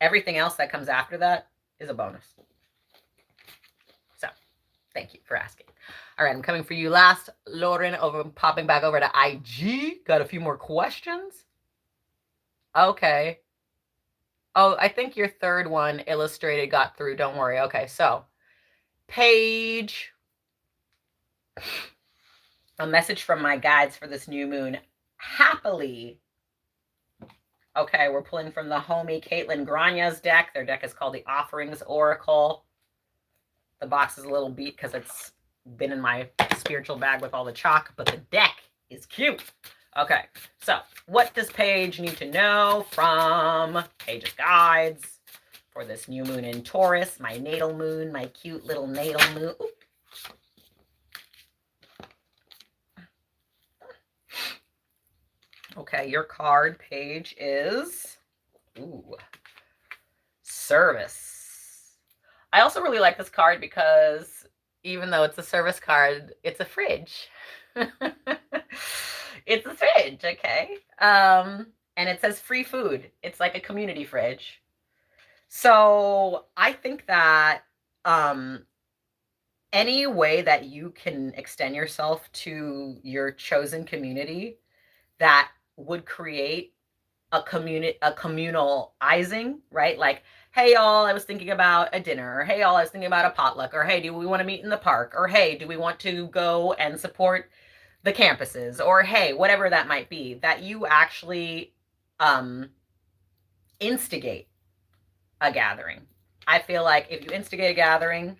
[SPEAKER 1] Everything else that comes after that is a bonus. So, thank you for asking. All right, I'm coming for you last. Lauren, popping back over to IG. Got a few more questions. Okay. Oh, I think your third one illustrated got through. Don't worry. Okay, so page. A message from my guides for this new moon. Happily. Okay, we're pulling from the homie Caitlin Grania's deck. Their deck is called the Offerings Oracle. The box is a little beat because it's been in my spiritual bag with all the chalk, but the deck is cute. Okay, so what does Paige need to know from Paige's guides for this new moon in Taurus, my natal moon, my cute little natal moon? Ooh. Okay, your card, Paige, is service. I also really like this card because even though it's a service card, it's a fridge. It's a fridge, okay? And it says free food. It's like a community fridge. So I think that any way that you can extend yourself to your chosen community that would create a communalizing, right? Like, hey, y'all, I was thinking about a dinner, or hey, y'all, I was thinking about a potluck, or hey, do we want to meet in the park, or hey, do we want to go and support the campuses, or hey, whatever that might be, that you actually instigate a gathering. I feel like if you instigate a gathering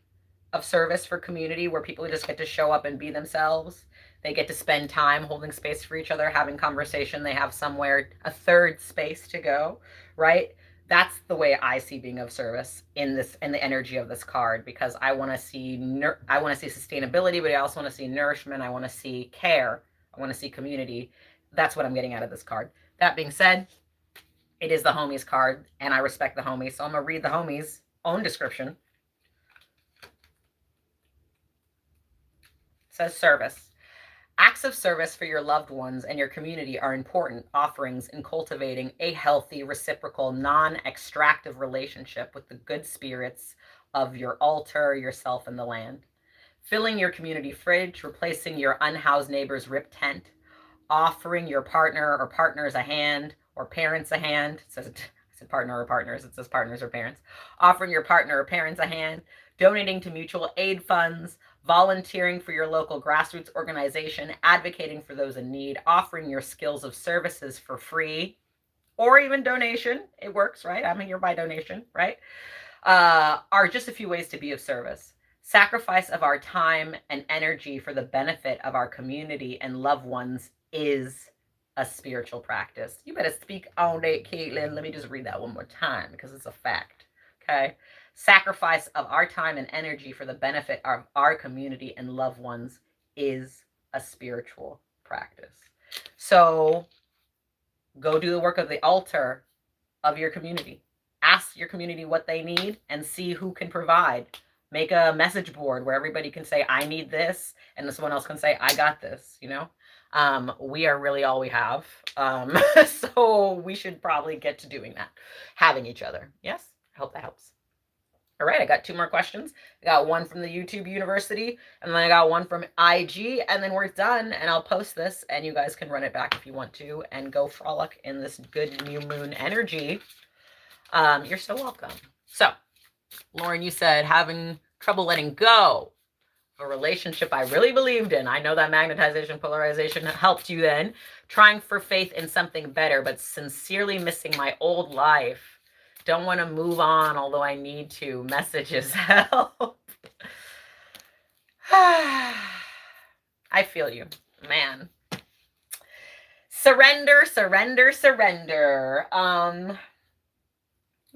[SPEAKER 1] of service for community where people just get to show up and be themselves, they get to spend time holding space for each other, having conversation, they have somewhere, a third space to go, right? That's the way I see being of service in the energy of this card, because I want to see sustainability, but I also want to see nourishment. I want to see care. I want to see community. That's what I'm getting out of this card. That being said, it is the homies card, and I respect the homies, so I'm gonna read the homies' own description. It says service. Acts of service for your loved ones and your community are important offerings in cultivating a healthy, reciprocal, non-extractive relationship with the good spirits of your altar, yourself, and the land. Filling your community fridge, replacing your unhoused neighbor's ripped tent, offering your partner or partners a hand, or parents a hand. It said partner or partners. It says partners or parents. Offering your partner or parents a hand, donating to mutual aid funds, volunteering for your local grassroots organization, advocating for those in need, offering your skills of services for free, or even donation. It works, right? I'm here by donation, right? Are just a few ways to be of service. Sacrifice of our time and energy for the benefit of our community and loved ones is a spiritual practice. You better speak on that, Caitlin. Let me just read that one more time because it's a fact. Okay. Sacrifice of our time and energy for the benefit of our community and loved ones is a spiritual practice. So go do the work of the altar of your community. Ask your community what they need and see who can provide. Make a message board where everybody can say, I need this, and someone else can say, I got this, you know? We are really all we have. So we should probably get to doing that. Having each other. Yes? I hope that helps. All right, I got 2 more questions. I got one from the YouTube University, and then I got one from IG, and then we're done, and I'll post this, and you guys can run it back if you want to, and go frolic in this good new moon energy. You're so welcome. So, Lauren, you said having trouble letting go of a relationship I really believed in. I know that magnetization, polarization helped you then. Trying for faith in something better, but sincerely missing my old life. Don't want to move on, although I need to. Messages help. I feel you, man. Surrender, surrender, surrender.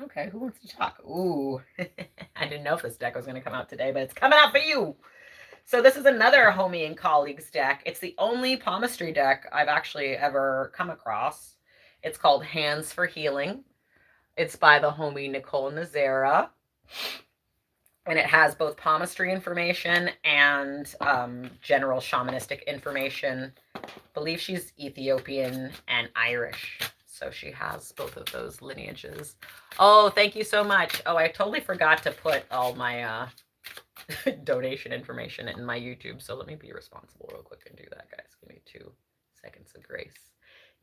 [SPEAKER 1] Okay, who wants to talk? Ooh, I didn't know if this deck was going to come out today, but it's coming out for you. So this is another Homie and Colleagues deck. It's the only palmistry deck I've actually ever come across. It's called Hands for Healing. It's by the homie Nicole Nazera. And it has both palmistry information and general shamanistic information. I believe she's Ethiopian and Irish. So she has both of those lineages. Oh, thank you so much. Oh, I totally forgot to put all my donation information in my YouTube. So let me be responsible real quick and do that, guys. Give me 2 seconds of grace.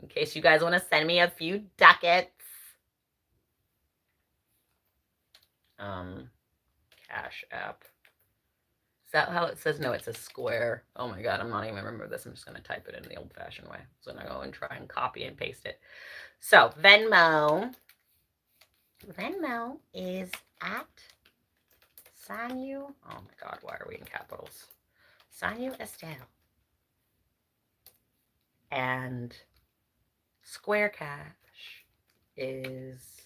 [SPEAKER 1] In case you guys want to send me a few ducats. Cash App. Is that how it says? No, it's a square. Oh my God, I'm not even remember this. I'm just going to type it in the old-fashioned way. So I'm going to go and try and copy and paste it. So Venmo is at Sanyu. Oh my God, why are we in capitals? Sanyu Estelle. And Square Cash is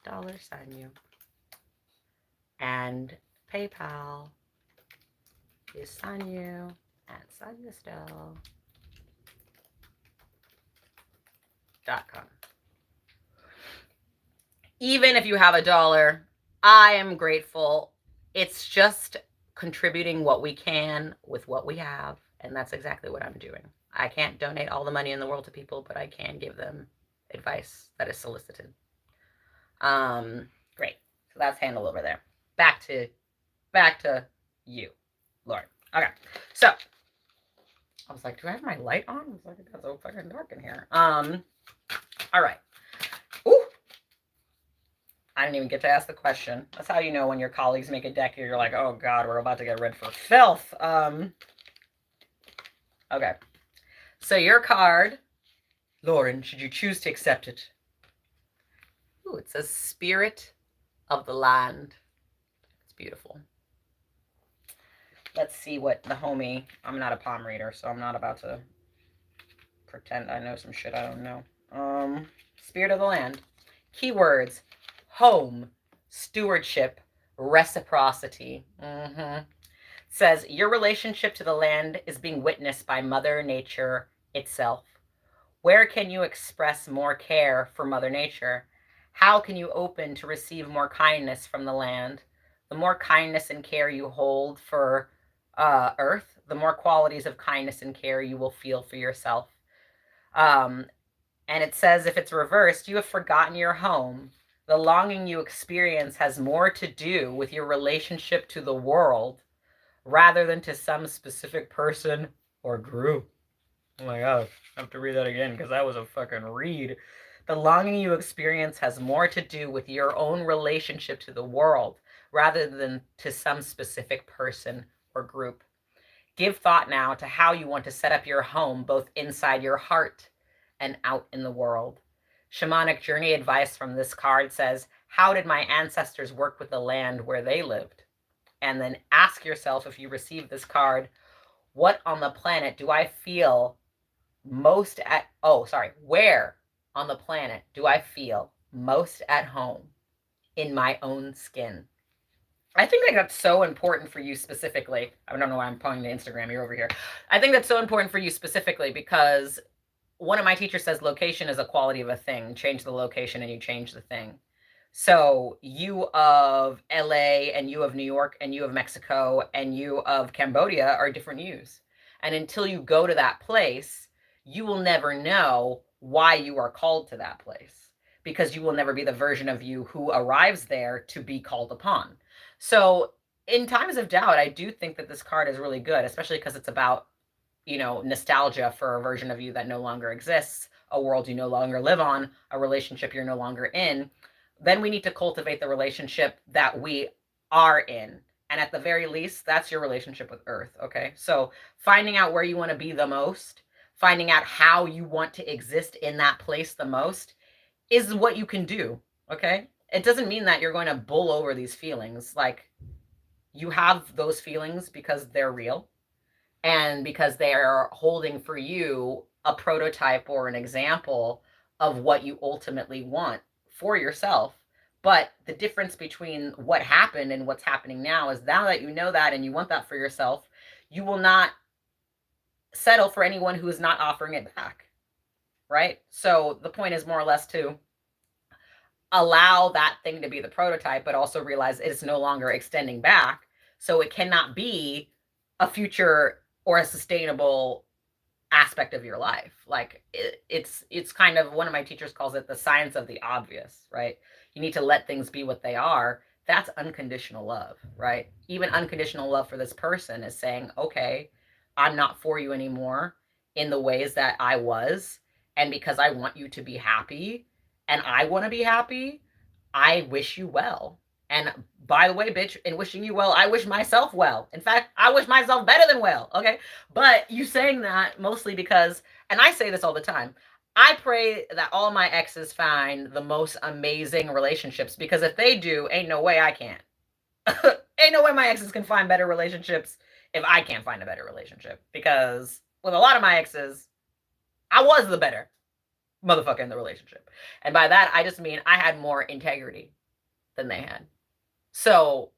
[SPEAKER 1] $Sanyu. And PayPal is Sanyu at SanyuEstelle.com. Even if you have $1, I am grateful. It's just contributing what we can with what we have, and that's exactly what I'm doing. I can't donate all the money in the world to people, but I can give them advice that is solicited. Great. So that's handled over there. Back to you, Lord. Okay. So I was like, do I have my light on? I was like, it got so fucking dark in here. All right. Ooh. I didn't even get to ask the question. That's how you know when your colleagues make a deck, you're like, oh God, we're about to get read for filth. Okay. So your card, Lauren, should you choose to accept it? Ooh, it says Spirit of the Land. It's beautiful. Let's see what the homie, I'm not a palm reader, so I'm not about to pretend I know some shit I don't know. Spirit of the Land. Keywords: home, stewardship, reciprocity. Says your relationship to the land is being witnessed by Mother Nature itself. Where can you express more care for Mother Nature? How can you open to receive more kindness from the land? The more kindness and care you hold for Earth, the more qualities of kindness and care you will feel for yourself. And it says if it's reversed, you have forgotten your home. The longing you experience has more to do with your relationship to the world rather than to some specific person or group. Oh my God, I have to read that again because that was a fucking read. The longing you experience has more to do with your own relationship to the world rather than to some specific person or group. Give thought now to how you want to set up your home both inside your heart and out in the world. Shamanic journey advice from this card says, how did my ancestors work with the land where they lived? And then ask yourself, if you receive this card, what on the planet do I feel most at, where on the planet do I feel most at home in my own skin? I think that's so important for you specifically. I don't know why I'm pointing to Instagram. You're over here. I think that's so important for you specifically because one of my teachers says location is a quality of a thing. Change the location and you change the thing. So you of LA and you of New York and you of Mexico and you of Cambodia are different yous. And until you go to that place, you will never know why you are called to that place because you will never be the version of you who arrives there to be called upon. So in times of doubt, I do think that this card is really good, especially because it's about, nostalgia for a version of you that no longer exists, a world you no longer live on, a relationship you're no longer in. Then we need to cultivate the relationship that we are in. And at the very least, that's your relationship with Earth, okay? So finding out where you want to be the most, finding out how you want to exist in that place the most is what you can do, okay? It doesn't mean that you're going to bull over these feelings. Like, you have those feelings because they're real. And because they're holding for you a prototype or an example of what you ultimately want for yourself. But the difference between what happened and what's happening now is now that you know that and you want that for yourself, you will not settle for anyone who is not offering it back. Right? So the point is more or less to allow that thing to be the prototype, but also realize it's no longer extending back. So it cannot be a future or a sustainable aspect of your life. Like it's kind of, one of my teachers calls it the science of the obvious, right? You need to let things be what they are. That's unconditional love, right? Even unconditional love for this person is saying, okay, I'm not for you anymore in the ways that I was. And because I want you to be happy and I want to be happy, I wish you well. And by the way, bitch, in wishing you well, I wish myself well. In fact, I wish myself better than well. Okay. But you saying that mostly because, and I say this all the time, I pray that all my exes find the most amazing relationships, because if they do, ain't no way I can. Ain't no way my exes can find better relationships if I can't find a better relationship. Because with a lot of my exes, I was the better motherfucker in the relationship. And by that, I just mean I had more integrity than they had. So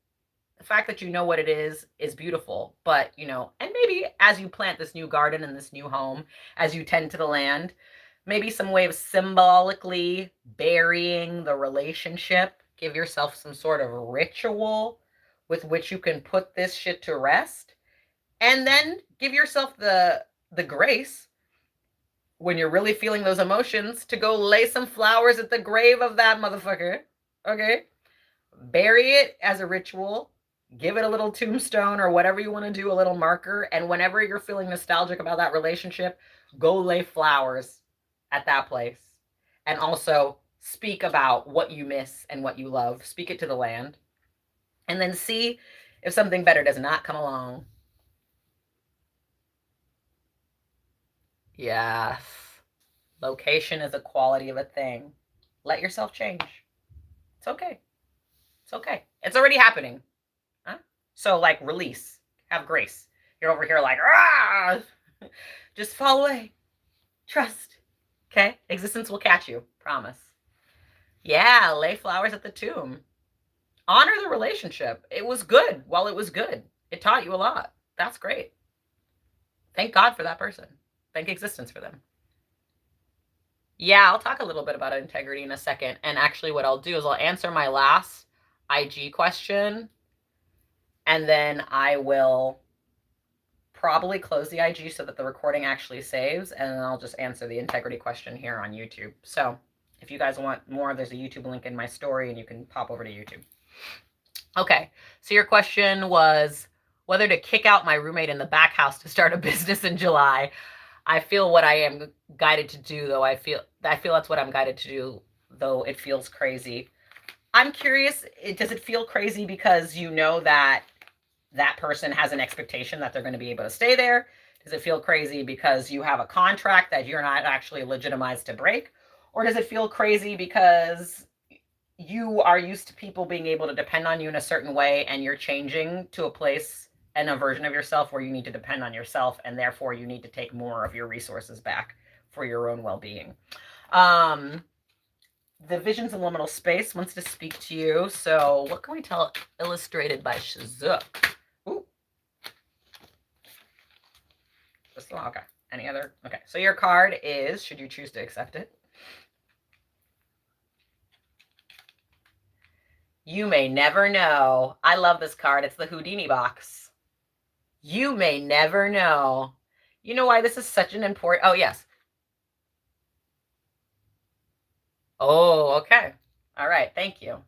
[SPEAKER 1] the fact that you know what it is beautiful. But, and maybe as you plant this new garden in this new home, as you tend to the land, maybe some way of symbolically burying the relationship, give yourself some sort of ritual with which you can put this shit to rest. And then give yourself the grace, when you're really feeling those emotions, to go lay some flowers at the grave of that motherfucker. Okay? Bury it as a ritual. Give it a little tombstone or whatever you want to do, a little marker. And whenever you're feeling nostalgic about that relationship, go lay flowers at that place. And also speak about what you miss and what you love. Speak it to the land. And then see if something better does not come along. Yes. Location is a quality of a thing. Let yourself change. It's okay. It's okay. It's already happening. Huh? So, like, release. Have grace. You're over here like, ah! Just fall away. Trust. Okay? Existence will catch you. Promise. Yeah, lay flowers at the tomb. Honor the relationship. It was good while it was good. It taught you a lot. That's great. Thank God for that person. Thank existence for them. Yeah, I'll talk a little bit about integrity in a second. And actually what I'll do is I'll answer my last IG question, and then I will probably close the IG so that the recording actually saves, and then I'll just answer the integrity question here on YouTube. So if you guys want more, there's a YouTube link in my story, and you can pop over to YouTube. Okay, so your question was whether to kick out my roommate in the back house to start a business in July. I feel what I am guided to do, though. I feel that's what I'm guided to do, though it feels crazy. I'm curious, does it feel crazy because you know that that person has an expectation that they're going to be able to stay there? Does it feel crazy because you have a contract that you're not actually legitimized to break? Or does it feel crazy because you are used to people being able to depend on you in a certain way, and you're changing to a place and a version of yourself where you need to depend on yourself, and therefore you need to take more of your resources back for your own well-being? The Visions in Liminal Space wants to speak to you. So what can we tell? Illustrated by Shazuk. Ooh. This one? Okay. Any other? Okay. So your card is, should you choose to accept it, you may never know. I love this card. It's the Houdini box. You may never know. You know why this is such an important... Oh, yes. Oh, okay. All right. Thank you.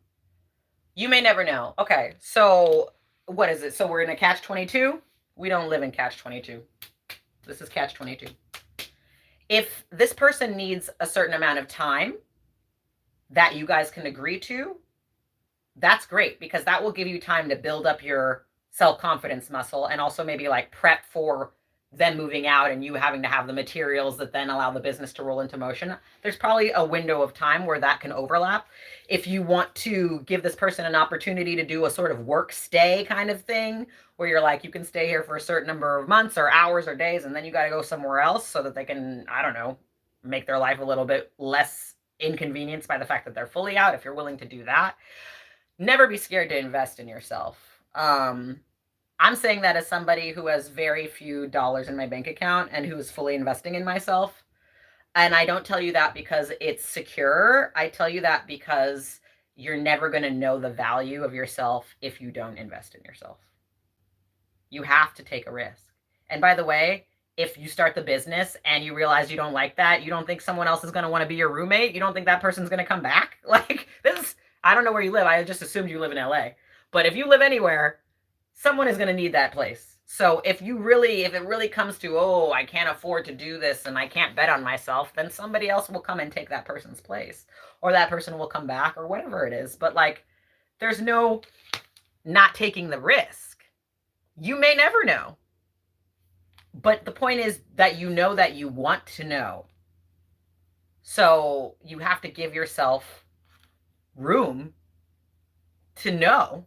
[SPEAKER 1] You may never know. Okay. So what is it? So we're in a catch-22? We don't live in catch-22. This is catch-22. If this person needs a certain amount of time that you guys can agree to, that's great, because that will give you time to build up your self-confidence muscle, and also maybe like prep for them moving out and you having to have the materials that then allow the business to roll into motion. There's probably a window of time where that can overlap. If you want to give this person an opportunity to do a sort of work stay kind of thing, where you're like, you can stay here for a certain number of months or hours or days, and then you got to go somewhere else so that they can, I don't know, make their life a little bit less inconvenienced by the fact that they're fully out. If you're willing to do that, never be scared to invest in yourself. I'm saying that as somebody who has very few dollars in my bank account and who is fully investing in myself. And I don't tell you that because it's secure. I tell you that because you're never going to know the value of yourself if you don't invest in yourself. You have to take a risk. And by the way, if you start the business and you realize you don't like that, you don't think someone else is going to want to be your roommate, you don't think that person's going to come back? Like this, I don't know where you live. I just assumed you live in LA. But if you live anywhere, someone is going to need that place. So if it really comes to, oh, I can't afford to do this and I can't bet on myself, then somebody else will come and take that person's place, or that person will come back, or whatever it is. But like, there's no not taking the risk. You may never know. But the point is that you know that you want to know. So you have to give yourself room to know.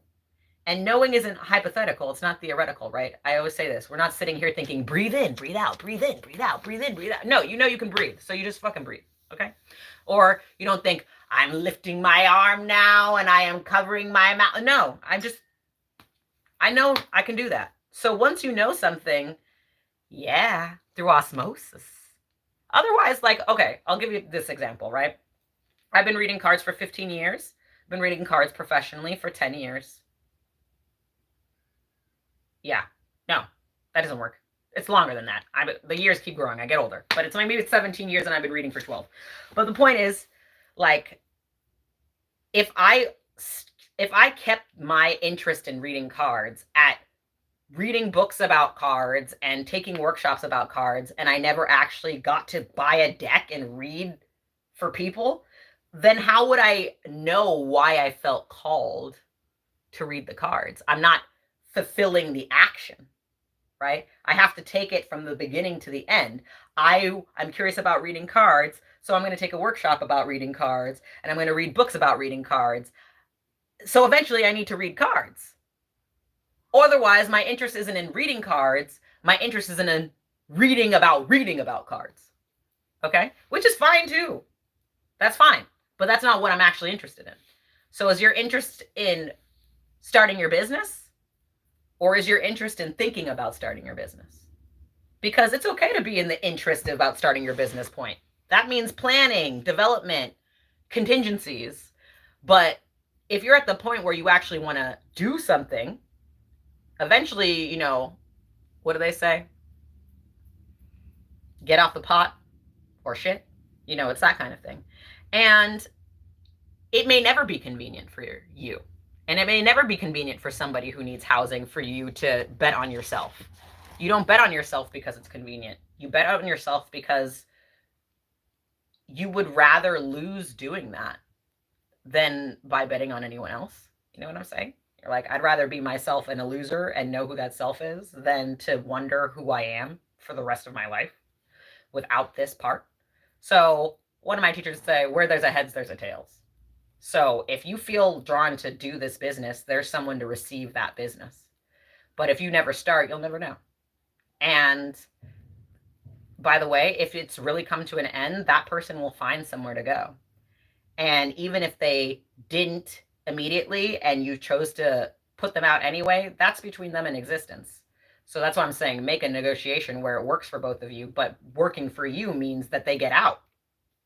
[SPEAKER 1] And knowing isn't hypothetical. It's not theoretical, right? I always say this. We're not sitting here thinking, breathe in, breathe out, breathe in, breathe out, breathe in, breathe out. No, you know you can breathe. So you just fucking breathe, okay? Or you don't think, I'm lifting my arm now and I am covering my mouth. No, I know I can do that. So once you know something, yeah, through osmosis. Otherwise, like, okay, I'll give you this example, right? I've been reading cards for 15 years. I've been reading cards professionally for 10 years. Yeah, no, that doesn't work. It's longer than that. The years keep growing. I get older, but it's maybe 17 years and I've been reading for 12. But the point is, like, if I kept my interest in reading cards at reading books about cards and taking workshops about cards, and I never actually got to buy a deck and read for people, then how would I know why I felt called to read the cards? I'm not fulfilling the action, right? I have to take it from the beginning to the end. I'm curious about reading cards, so I'm going to take a workshop about reading cards, and I'm going to read books about reading cards. So eventually I need to read cards. Otherwise, my interest isn't in reading cards. My interest isn't in reading about cards. Okay? Which is fine too. That's fine. But that's not what I'm actually interested in. So is your interest in starting your business? Or is your interest in thinking about starting your business? Because it's okay to be in the interest about starting your business point. That means planning, development, contingencies. But if you're at the point where you actually want to do something, eventually, what do they say? Get off the pot or shit. It's that kind of thing. And it may never be convenient for you. And it may never be convenient for somebody who needs housing for you to bet on yourself. You don't bet on yourself because it's convenient. You bet on yourself because you would rather lose doing that than by betting on anyone else. You know what I'm saying? You're like, I'd rather be myself and a loser and know who that self is than to wonder who I am for the rest of my life without this part. So one of my teachers say, where there's a heads, there's a tails. So if you feel drawn to do this business, there's someone to receive that business. But if you never start, you'll never know. And by the way, if it's really come to an end, that person will find somewhere to go. And even if they didn't immediately and you chose to put them out anyway, that's between them and existence. So that's why I'm saying make a negotiation where it works for both of you, but working for you means that they get out.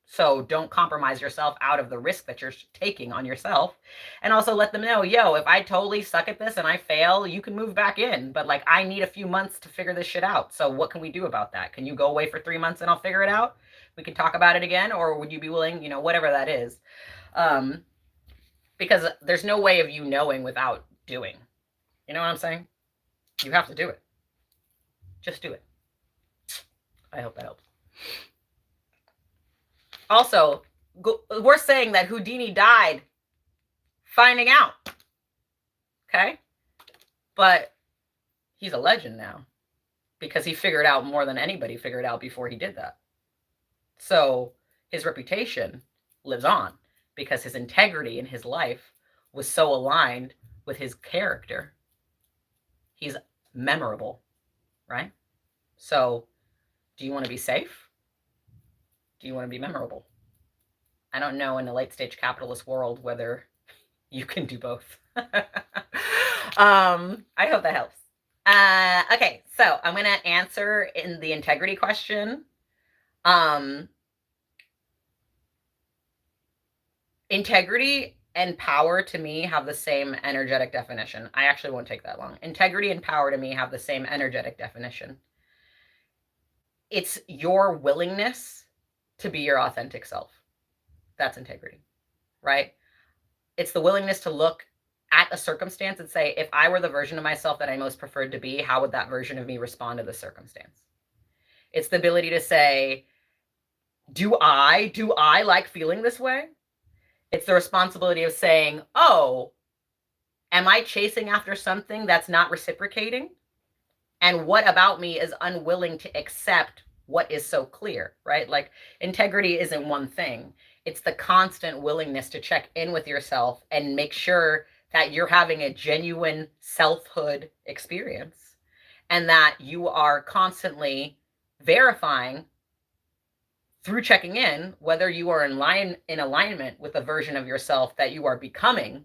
[SPEAKER 1] So don't compromise yourself out of the risk that you're taking on yourself. And also let them know, yo, if I totally suck at this and I fail, you can move back in. But like, I need a few months to figure this shit out. So what can we do about that? Can you go away for 3 months and I'll figure it out? We can talk about it again. Or would you be willing, whatever that is. Because there's no way of you knowing without doing. You know what I'm saying? You have to do it. Just do it. I hope that helps. Also, we're saying that Houdini died finding out. Okay? But he's a legend now because he figured out more than anybody figured out before he did that. So his reputation lives on because his integrity in his life was so aligned with his character. He's memorable, right? So do you want to be safe? Do you want to be memorable? I don't know in the late stage capitalist world whether you can do both. I hope that helps. Okay, so I'm going to answer in the integrity question. Integrity and power to me have the same energetic definition. I actually won't take that long. Integrity and power to me have the same energetic definition. It's your willingness to be your authentic self. That's integrity, right? It's the willingness to look at a circumstance and say, if I were the version of myself that I most preferred to be, how would that version of me respond to the circumstance? It's the ability to say, do I like feeling this way? It's the responsibility of saying, oh, am I chasing after something that's not reciprocating? And what about me is unwilling to accept what is so clear, right? Like integrity isn't one thing. It's the constant willingness to check in with yourself and make sure that you're having a genuine selfhood experience and that you are constantly verifying through checking in whether you are in alignment with the version of yourself that you are becoming,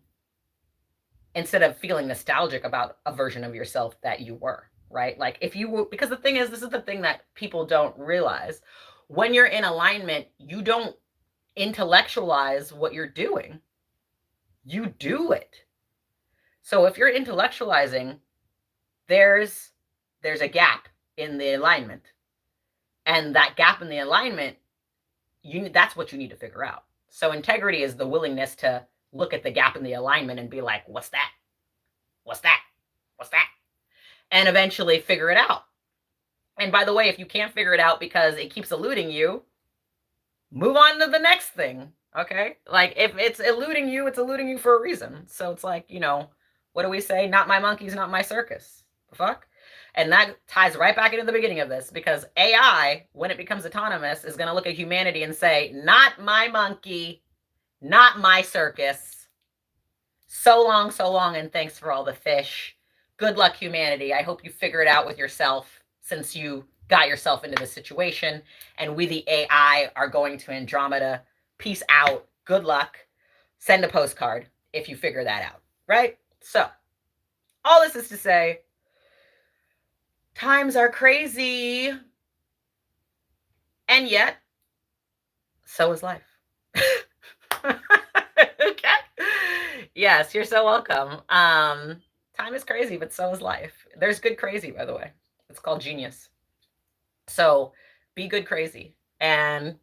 [SPEAKER 1] instead of feeling nostalgic about a version of yourself that you were, right? Like if you were, because the thing is, this is the thing that people don't realize. When you're in alignment, you don't intellectualize what you're doing. You do it. So if you're intellectualizing, there's a gap in the alignment. And that gap in the alignment, that's what you need to figure out. So integrity is the willingness to look at the gap in the alignment and be like, what's that? What's that? What's that? And eventually figure it out. And by the way, if you can't figure it out because it keeps eluding you, move on to the next thing. Okay? Like if it's eluding you for a reason. So it's like, what do we say? Not my monkeys, not my circus. The fuck? And that ties right back into the beginning of this, because AI, when it becomes autonomous, is going to look at humanity and say, not my monkey, not my circus. So long, and thanks for all the fish. Good luck, humanity. I hope you figure it out with yourself since you got yourself into this situation. And we, the AI, are going to Andromeda. Peace out. Good luck. Send a postcard if you figure that out, right? So, all this is to say, times are crazy. And yet, so is life. Okay. Yes, you're so welcome. Time is crazy, but so is life. There's good crazy, by the way. It's called genius. So be good crazy. And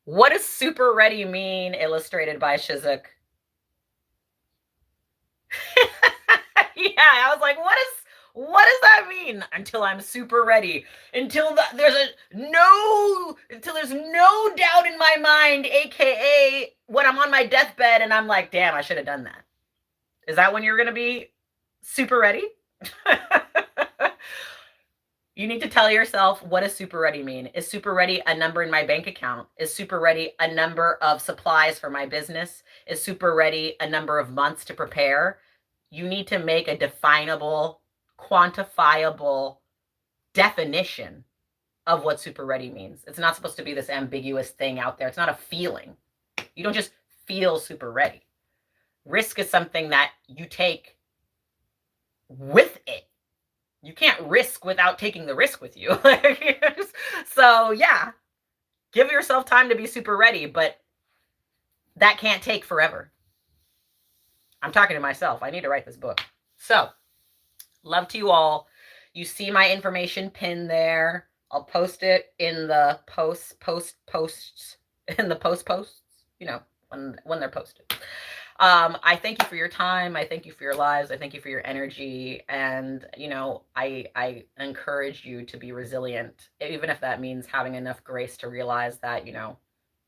[SPEAKER 1] what does super ready mean, illustrated by Shizuka? Yeah, I was like, what does that mean? Until I'm super ready. Until there's no doubt in my mind, aka when I'm on my deathbed and I'm like, damn, I should have done that. Is that when you're going to be super ready? You need to tell yourself, what does super ready mean? Is super ready a number in my bank account? Is super ready a number of supplies for my business? Is super ready a number of months to prepare? You need to make a definable, quantifiable definition of what super ready means. It's not supposed to be this ambiguous thing out there. It's not a feeling. You don't just feel super ready. Risk is something that you take with it. You can't risk without taking the risk with you. So yeah, give yourself time to be super ready, but that can't take forever. I'm talking to myself. I need to write this book. So love to you all. You see my information pinned there. I'll post it in the posts, in the posts, when they're posted. I thank you for your time. I thank you for your lives. I thank you for your energy. And, I encourage you to be resilient, even if that means having enough grace to realize that,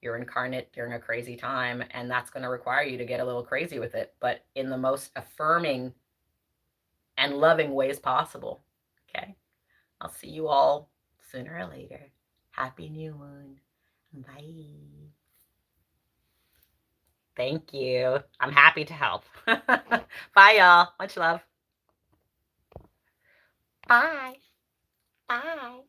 [SPEAKER 1] you're incarnate during a crazy time, and that's going to require you to get a little crazy with it, but in the most affirming and loving ways possible. Okay. I'll see you all sooner or later. Happy new moon. Bye. Thank you. I'm happy to help. Bye, y'all. Much love. Bye. Bye.